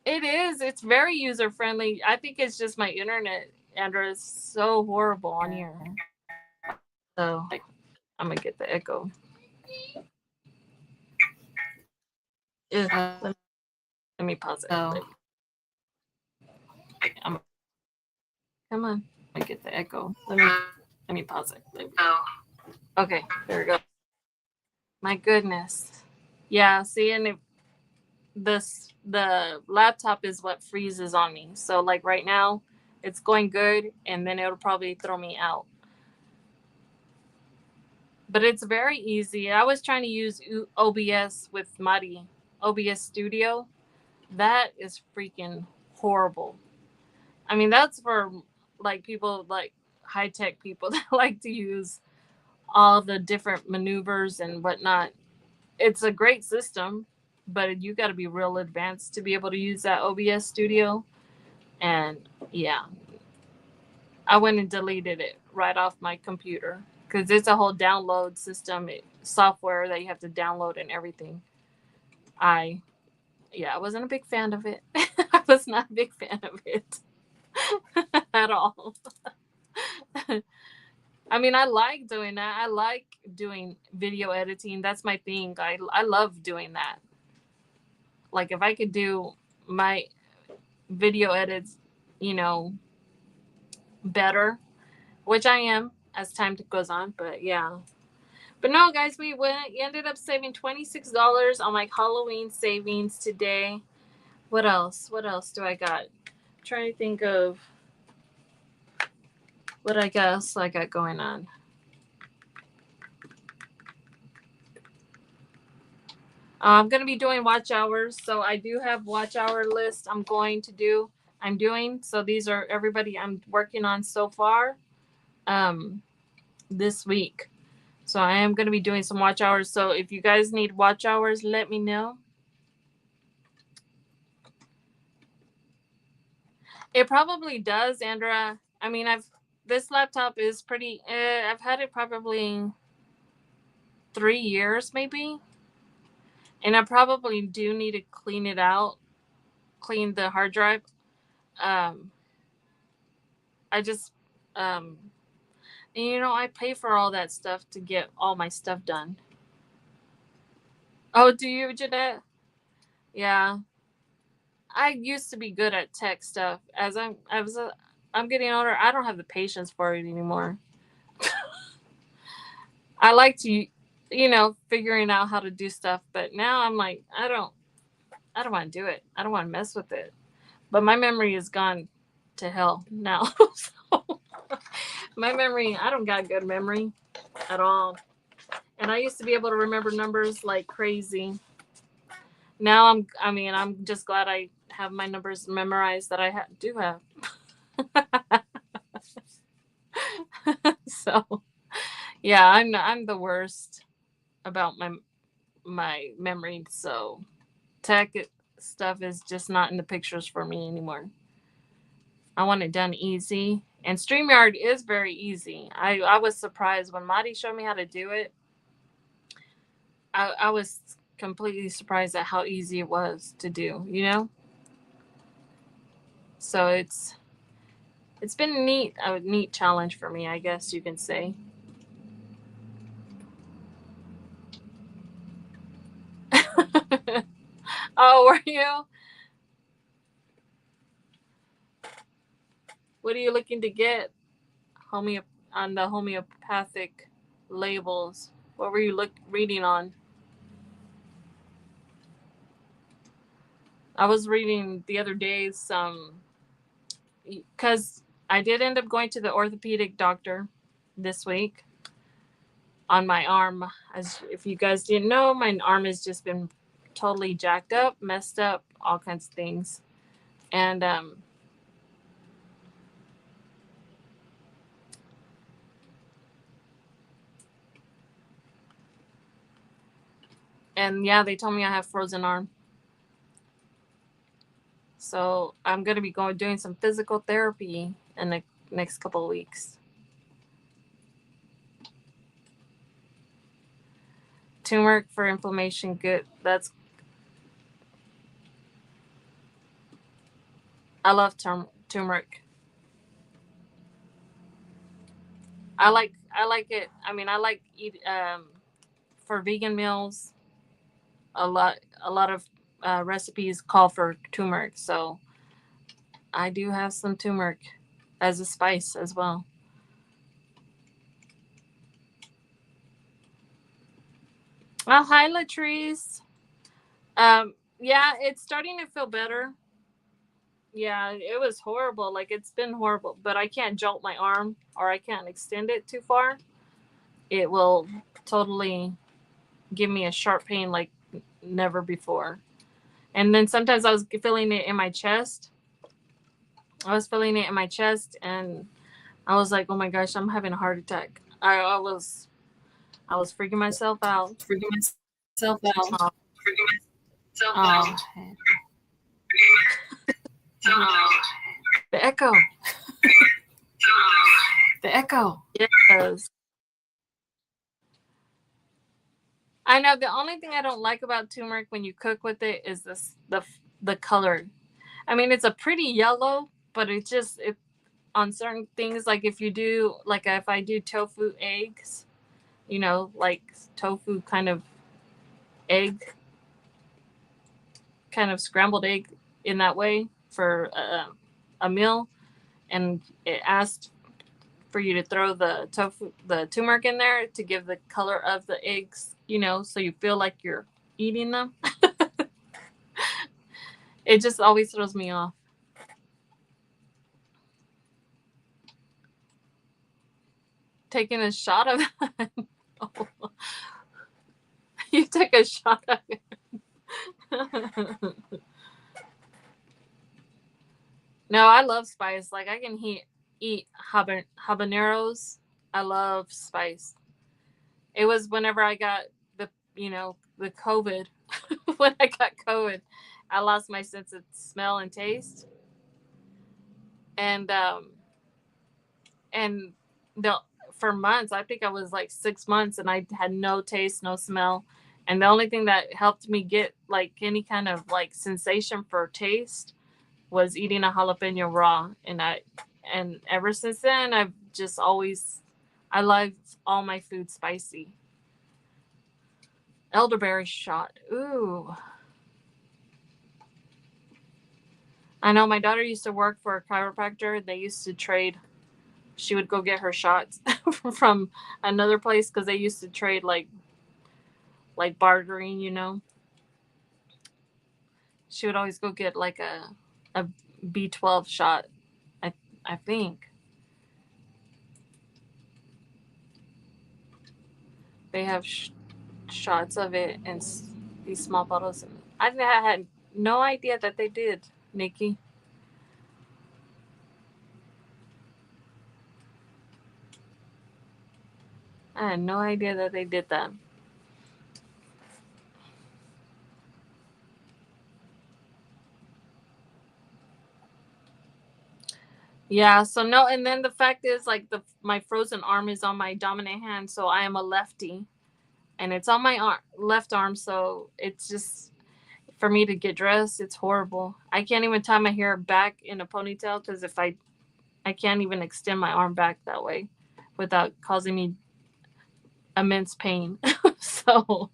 Speaker 1: It is. It's very user friendly. I think it's just my internet, Andrew, is so horrible on here. So I'm gonna get the echo. Let me pause it. Come on. I get the echo. Let me pause it. Okay, there we go. My goodness. Yeah, see, and the laptop is what freezes on me. So like right now, it's going good, and then it'll probably throw me out. But it's very easy. I was trying to use OBS with Muddy, OBS Studio. That is freaking horrible. I mean, that's for like people like high tech people that like to use all the different maneuvers and whatnot. It's a great system, but you got to be real advanced to be able to use that OBS Studio. And yeah, I went and deleted it right off my computer because it's a whole download system, software that you have to download and everything. I Yeah, I wasn't a big fan of it. I was not a big fan of it at all. I mean, I like doing that. I like doing video editing. That's my thing. I love doing that. Like if I could do my video edits, you know, better, which I am as time goes on. But yeah. But no, guys, we ended up saving $26 on my Halloween savings today. What else? What else do I got? I'm trying to think of what I guess I got going on. I'm going to be doing watch hours. So I do have watch hour list I'm doing. So these are everybody I'm working on so far this week. So I am going to be doing some watch hours. So if you guys need watch hours, let me know. It probably does, Andra. I mean, this laptop is pretty. I've had it probably 3 years, maybe, and I probably do need to clean it out, clean the hard drive. Um, I just, and, I pay for all that stuff to get all my stuff done. Oh, do you, Jeanette? Yeah, I used to be good at tech stuff. I'm getting older. I don't have the patience for it anymore. I like to, figuring out how to do stuff, but now I'm like, I don't want to do it. I don't want to mess with it. But my memory is gone to hell now. So my memory, I don't got good memory at all. And I used to be able to remember numbers like crazy. Now I'm just glad I have my numbers memorized that I do have. So, yeah, I'm the worst about my memory. So, tech stuff is just not in the pictures for me anymore. I want it done easy. And StreamYard is very easy. I was surprised when Madi showed me how to do it. I was completely surprised at how easy it was to do, So it's been a neat challenge for me, I guess you can say. Oh, were you? What are you looking to get on the homeopathic labels? What were you reading on? I was reading the other day because I did end up going to the orthopedic doctor this week on my arm. As if you guys didn't know, my arm has just been totally jacked up, messed up, all kinds of things. And yeah, they told me I have frozen arm. So I'm gonna be doing some physical therapy in the next couple of weeks. Turmeric for inflammation, good. I love turmeric. I like it. I mean, I like eat for vegan meals. A lot of recipes call for turmeric, so I do have some turmeric as a spice as well. Well, hi, Latrice. Yeah, it's starting to feel better. Yeah, it was horrible. Like, it's been horrible, but I can't jolt my arm or I can't extend it too far. It will totally give me a sharp pain like never before. And then sometimes I was feeling it in my chest. I was feeling it in my chest, and I was like, "Oh my gosh, I'm having a heart attack." I was freaking myself out.
Speaker 2: Freaking myself out.
Speaker 1: Oh,
Speaker 2: Freaking myself
Speaker 1: oh,
Speaker 2: out.
Speaker 1: the echo. The echo. Yes. I know the only thing I don't like about turmeric when you cook with it is the color. I mean, it's a pretty yellow, but it just it on certain things like if you do like if I do tofu eggs, like tofu kind of egg, kind of scrambled egg in that way for a meal, and it asked for you to throw the turmeric in there to give the color of the eggs, so you feel like you're eating them. It just always throws me off. Taking a shot of that. Oh, you took a shot of it. No, I love spice. Like I can eat habaneros. I love spice. It was whenever I got the COVID. When I got COVID, I lost my sense of smell and taste, and and the for months, I think I was like 6 months, and I had no taste, no smell, and the only thing that helped me get like any kind of like sensation for taste was eating a jalapeno raw, and ever since then I've just always I love all my food spicy. Elderberry shot. Ooh. I know my daughter used to work for a chiropractor. They used to trade. She would go get her shots from another place because they used to trade like bartering. She would always go get like a B12 shot. I I think they have shots of it in these small bottles. I had no idea that they did, Nikki. I had no idea that they did that. Yeah, so no, and then the fact is like the my frozen arm is on my dominant hand, so I am a lefty, and it's on my left arm, so it's just for me to get dressed, it's horrible. I can't even tie my hair back in a ponytail because if I can't even extend my arm back that way without causing me immense pain. So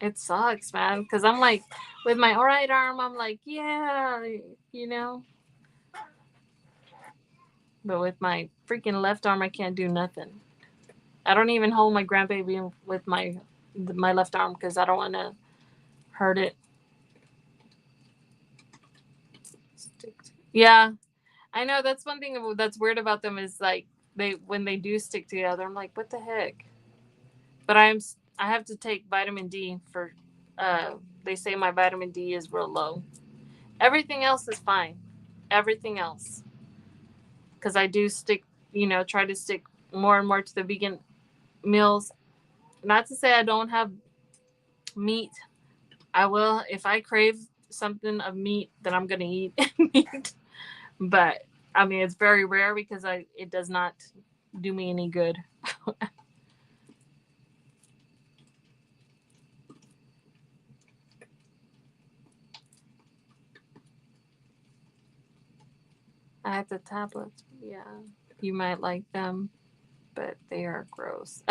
Speaker 1: it sucks, man, because I'm like with my right arm, I'm like, yeah, you know, but with my freaking left arm, I can't do nothing. I don't even hold my grandbaby with my left arm because I don't want to hurt it. Yeah, I know that's one thing that's weird about them is like they when they do stick together, I'm like, what the heck? But I have to take vitamin D for. Uh, they say my vitamin D is real low. Everything else is fine. Everything else, because I do stick, try to stick more and more to the vegan meals. Not to say I don't have meat. I will if I crave something of meat, then I'm gonna eat meat. But I mean, it's very rare because I it does not do me any good. I have the tablets. Yeah, you might like them, but they are gross.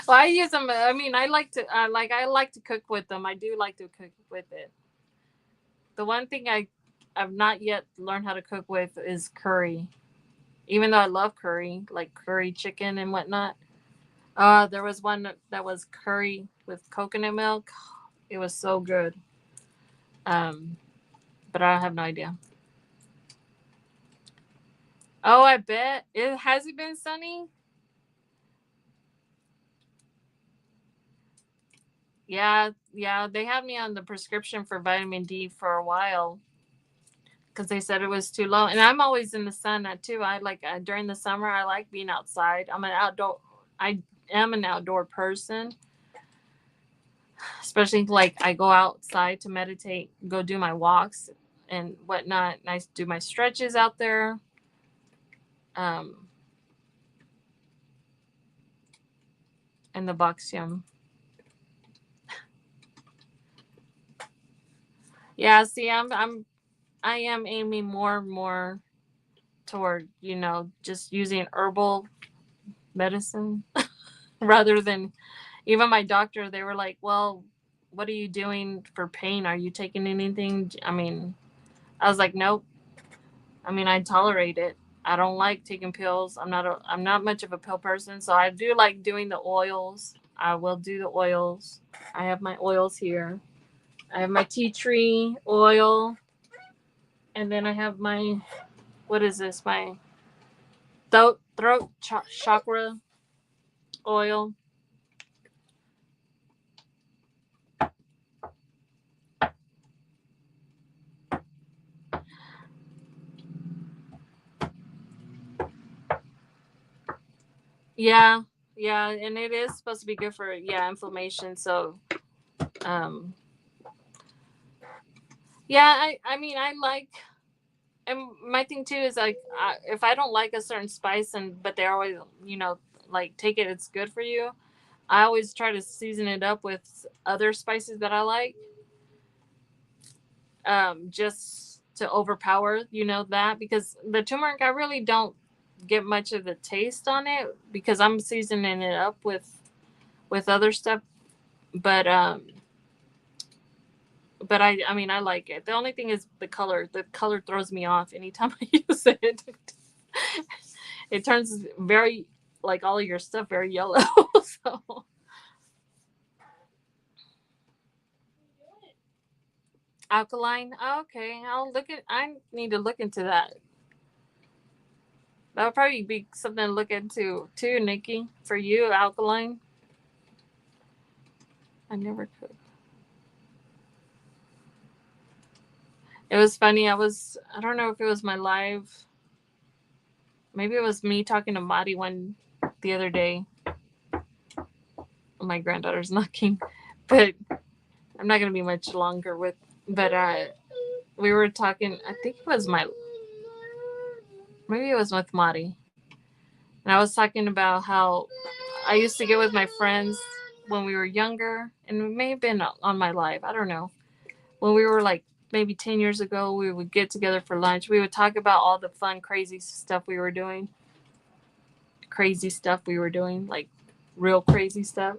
Speaker 1: Well, I use them. I mean, I like to cook with them. I do like to cook with it. The one thing I've not yet learned how to cook with is curry. Even though I love curry, like curry chicken and whatnot. There was one that was curry with coconut milk. It was so good. Um, but I have no idea. Oh, I bet it has it been sunny. Yeah, yeah. They had me on the prescription for vitamin D for a while because they said it was too low. And I'm always in the sun too. I like during the summer. I like being outside. I am an outdoor person, especially like I go outside to meditate, go do my walks and whatnot. And I do my stretches out there. Um, and the Boxium. Yeah, see, I am aiming more and more toward, just using herbal medicine rather than even my doctor. They were like, "Well, what are you doing for pain? Are you taking anything?" I mean, I was like, "Nope." I mean, I tolerate it. I don't like taking pills. I'm not much of a pill person, so I do like doing the oils. I will do the oils. I have my oils here. I have my tea tree oil, and then I have my, what is this? My throat chakra oil. Yeah, yeah, and it is supposed to be good for, yeah, inflammation. So, um, yeah, I mean, I like, and my thing too is like, if I don't like a certain spice, and but they always, like, take it, it's good for you. I always try to season it up with other spices that I like, just to overpower, that, because the turmeric, I really don't get much of the taste on it because I'm seasoning it up with other stuff. But I mean, I like it. The only thing is the color. The color throws me off anytime I use it. It turns very, like, all of your stuff very yellow. So alkaline. Oh, okay, I need to look into that. That would probably be something to look into too, Nikki. For you, alkaline. I never could. It was funny. I don't know if it was my live. Maybe it was me talking to Madi the other day. My granddaughter's knocking, but I'm not gonna be much longer with. But we were talking. I think it was maybe it was with Madi, and I was talking about how I used to get with my friends when we were younger, and it may have been on my live. I don't know. When we were like maybe 10 years ago, we would get together for lunch. We would talk about all the fun, crazy stuff we were doing. Crazy stuff we were doing, like real crazy stuff.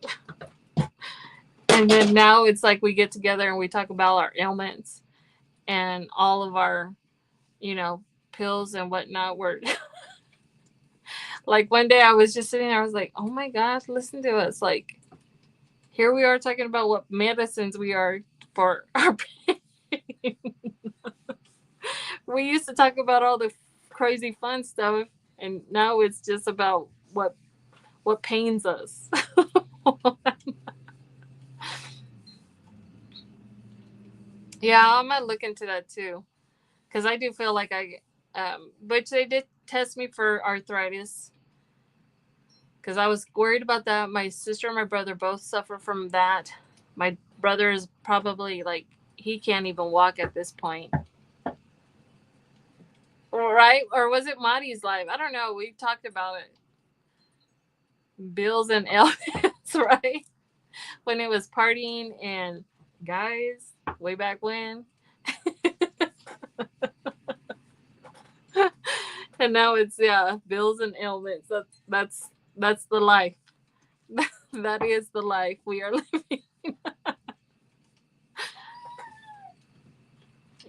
Speaker 1: And then now it's like we get together and we talk about our ailments and all of our, you know, pills and whatnot. We're like, one day I was just sitting there, I was like, oh my gosh, listen to us. Like, here we are talking about what medicines we are for our pain. We used to talk about all the crazy fun stuff, and now it's just about what pains us. Yeah, I might look into that too, because I do feel like which they did test me for arthritis, because I was worried about that. My sister and my brother both suffer from that. My brother is probably like, he can't even walk at this point, right? Or was it Marty's life? I don't know. We talked about it. Bills and ailments, right? When it was partying and guys way back when. And now it's, yeah, bills and ailments. That's the life. That is the life we are living.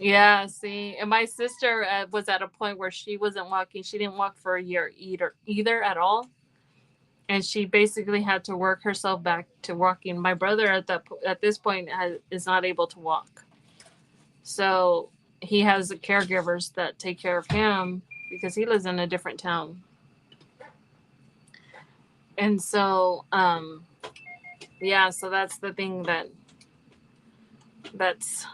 Speaker 1: Yeah, see, and my sister was at a point where she wasn't walking. She didn't walk for a year either at all, and she basically had to work herself back to walking. My brother at this point is not able to walk, so he has the caregivers that take care of him because he lives in a different town. And so, yeah, so that's the thing that's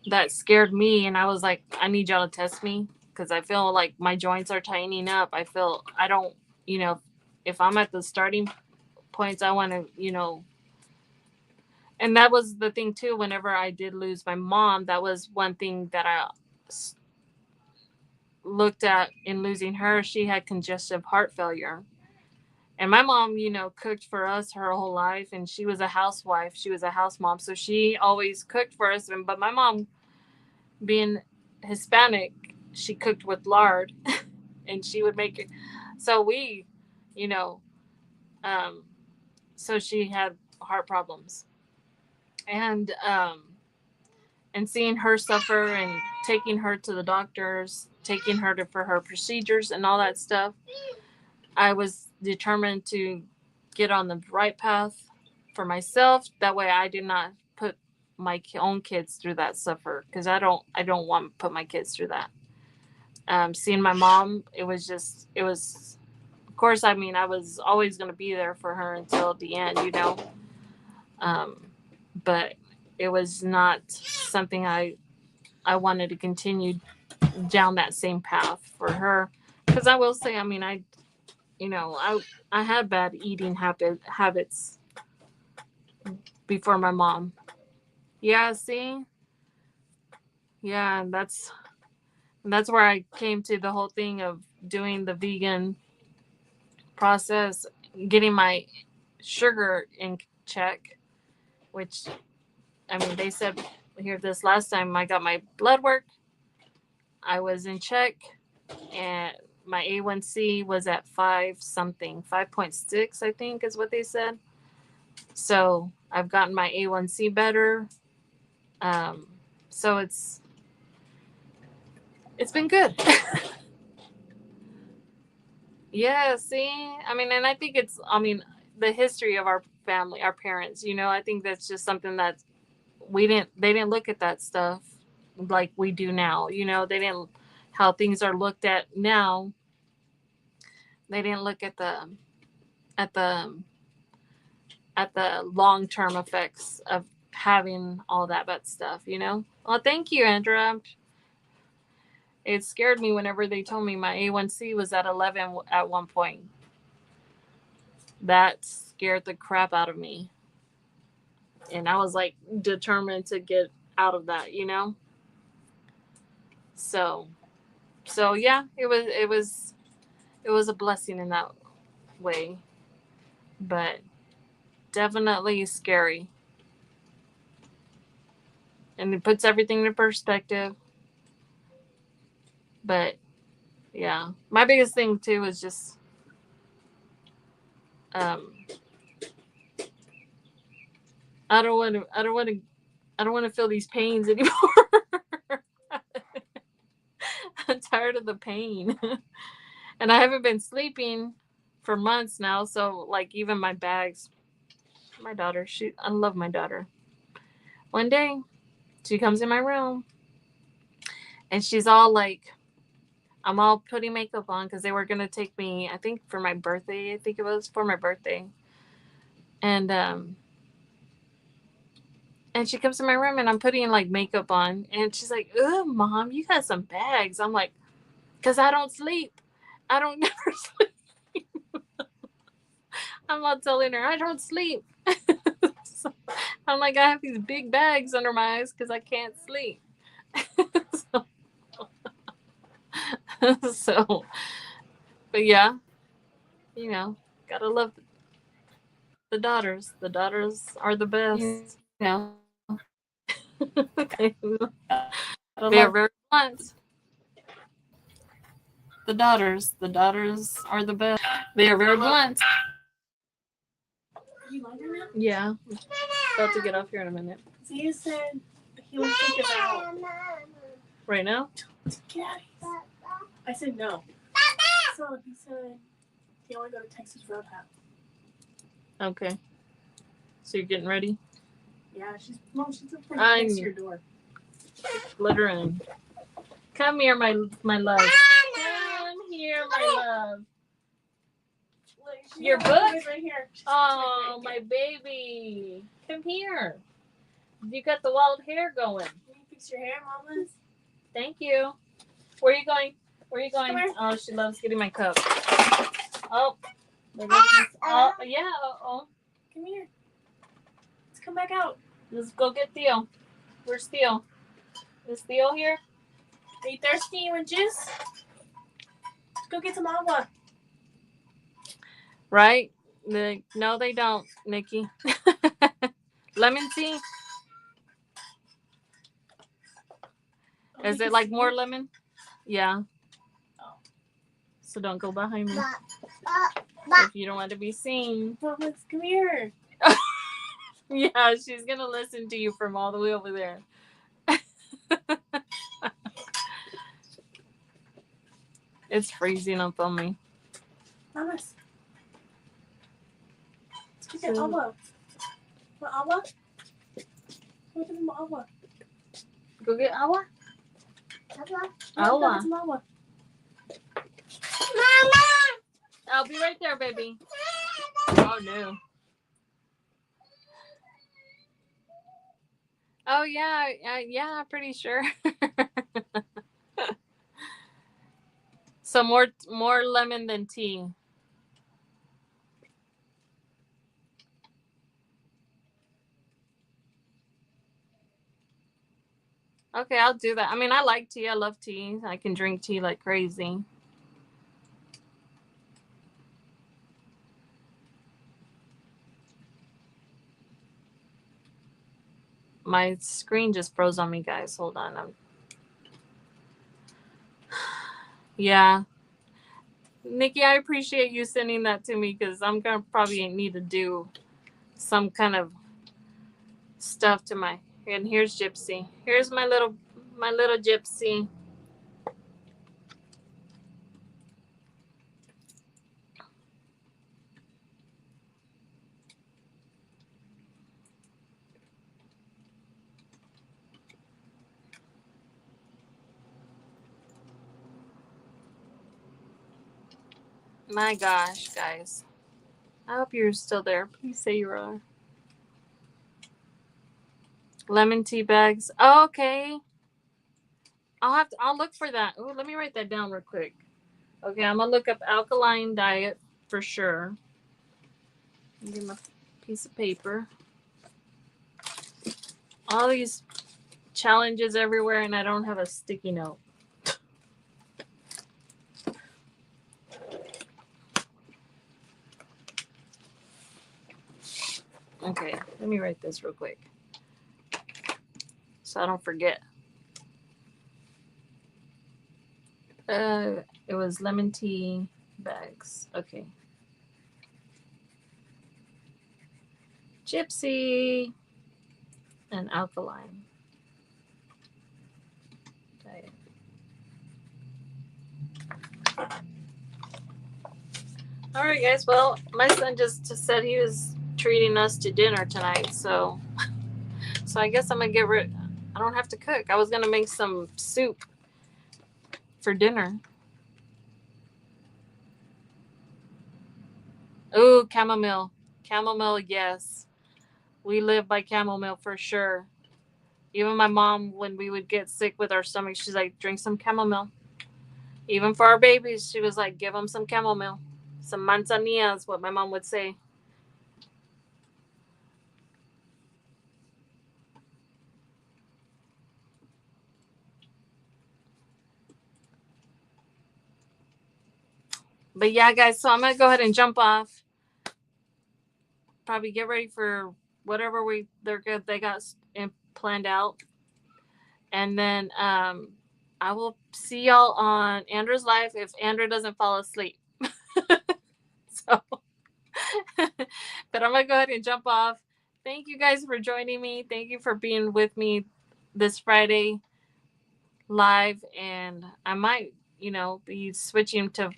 Speaker 1: that scared me, and I was like, I need y'all to test me because I feel like my joints are tightening up. I don't, you know, if I'm at the starting points, I want to, and that was the thing too. Whenever I did lose my mom, that was one thing that I looked at in losing her. She had congestive heart failure, And my mom, cooked for us her whole life, and she was a housewife. She was a house mom, so she always cooked for us. But my mom, being Hispanic, she cooked with lard, and she would make it. So you know, um, so she had heart problems, and and seeing her suffer and taking her to the doctors, taking her for her procedures and all that stuff, I was determined to get on the right path for myself. That way, I did not put my own kids through that suffer, because I don't want to put my kids through that. Seeing my mom, it was. Of course, I mean, I was always going to be there for her until the end. Um, but it was not something I wanted to continue down that same path for her, because I will say, I mean, I had bad eating habits before my mom. Yeah, see, yeah, that's where I came to the whole thing of doing the vegan process, getting my sugar in check, which, I mean, they said here this last time I got my blood work, I was in check, and my A1C was at 5 something, 5.6, I think is what they said. So I've gotten my A1C better. Um, so it's been good. Yeah, see, I mean, and I think I mean, the history of our family, our parents. I think that's just something that they didn't look at that stuff like we do now. They didn't, how things are looked at now. They didn't look at the at the long term effects of having all that bad stuff. Well, thank you, Andrea. It scared me whenever they told me my A1C was at 11 at one point. That scared the crap out of me. And I was like determined to get out of that. So, so yeah, it was a blessing in that way, but definitely scary. And it puts everything in perspective. But yeah, my biggest thing too is just um I don't want to feel these pains anymore. I'm tired of the pain. And I haven't been sleeping for months now, so like even my bags, my daughter, I love my daughter. One day she comes in my room and she's all like, I'm all putting makeup on because they were gonna take me, I think for my birthday. I think it was for my birthday. And she comes in my room and I'm putting like makeup on, and she's like, "Ugh, mom, you got some bags." I'm like, "Cause I don't sleep. I don't never sleep." I'm not telling her I don't sleep. So, I'm like, I have these big bags under my eyes because I can't sleep. so, so, but yeah, you know, gotta love the daughters. The daughters are the best. they they are very blunt. The daughters are the best. They are very blunt.
Speaker 2: Are you hungry now?
Speaker 1: Yeah, about to get off here in a minute.
Speaker 2: Zia said he wants to take us out.
Speaker 1: Right now?
Speaker 2: Get out of here. I said no. So he said he only go to Texas Roadhouse.
Speaker 1: Okay. So you're getting ready?
Speaker 2: Yeah, she's up right next to your door.
Speaker 1: Let her in. Come here, my love. Come here, my love.
Speaker 2: Look,
Speaker 1: Your book?
Speaker 2: Right here.
Speaker 1: Oh, my baby. Come here. You got the wild hair going.
Speaker 2: Can you fix your hair, Mama's?
Speaker 1: Thank you. Where are you going? Where are you going? Oh, she loves getting my cup. Oh. Oh, yeah. Uh-oh.
Speaker 2: Come here. Let's come back out.
Speaker 1: Let's go get Theo. Where's Theo? Is Theo here?
Speaker 2: Are you thirsty? You want juice? Let's go get some agua.
Speaker 1: right? No, they don't, Nikki. Lemon tea? Is it like more lemon? Yeah.
Speaker 2: Oh.
Speaker 1: So don't go behind me if you don't want to be seen.
Speaker 2: Thomas, come here.
Speaker 1: Yeah, she's gonna listen to you from all the way over there. It's freezing up on me.
Speaker 2: Thomas. Let's get Alba. Want Alba? Go get some Alba.
Speaker 1: Go get Awa?
Speaker 2: Alba.
Speaker 1: Awa.
Speaker 2: Get some Alba.
Speaker 1: I'll be right there, baby. Oh, no. Oh, yeah. Yeah, pretty sure. So more lemon than tea. Okay, I'll do that. I mean, I like tea. I love tea. I can drink tea like crazy. My screen just froze on me, guys. Hold on. Yeah. Nikki, I appreciate you sending that to me because I'm going to probably need to do some kind of stuff to my. And here's Gypsy. Here's my little Gypsy. My gosh, guys. I hope you're still there. Please say you are. Lemon tea bags. Oh, okay. I'll look for that. Oh, let me write that down real quick. Okay, I'm gonna look up alkaline diet for sure. Give me a piece of paper. All these challenges everywhere, and I don't have a sticky note. Okay, let me write this real quick so I don't forget. It was lemon tea bags. Okay. Gypsy and alkaline diet. All right, guys. Well, my son just said he was treating us to dinner tonight, so I guess I'm gonna get rid. I don't have to cook. I was gonna make some soup for dinner. Ooh, chamomile. Chamomile, yes. We live by chamomile for sure. Even my mom, when we would get sick with our stomach, she's like, drink some chamomile. Even for our babies, she was like, give them some chamomile. Some manzanilla is what my mom would say. But yeah, guys, so I'm going to go ahead and jump off. Probably get ready for whatever they got planned out. And then I will see y'all on Andrew's live if Andrew doesn't fall asleep. So, but I'm going to go ahead and jump off. Thank you guys for joining me. Thank you for being with me this Friday live. And I might, be switching to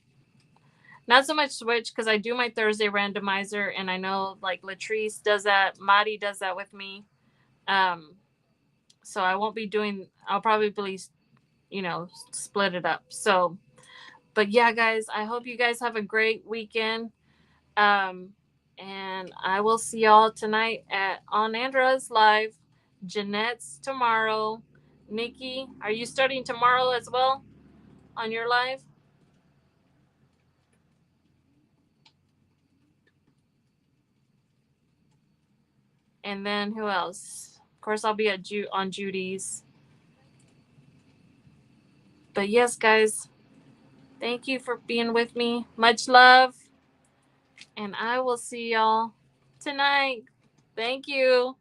Speaker 1: not so much switch because I do my Thursday randomizer. And I know like Latrice does that. Madi does that with me. So I won't be doing, I'll probably, split it up. So, but yeah, guys, I hope you guys have a great weekend. And I will see y'all tonight on Andra's live. Jeanette's tomorrow. Nikki, are you starting tomorrow as well on your live? And then who else? Of course, I'll be on Judy's. But yes, guys, thank you for being with me. Much love. And I will see y'all tonight. Thank you.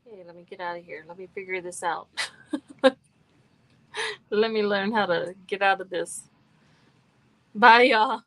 Speaker 1: Okay, let me get out of here. Let me figure this out. Let me learn how to get out of this. Bye, y'all.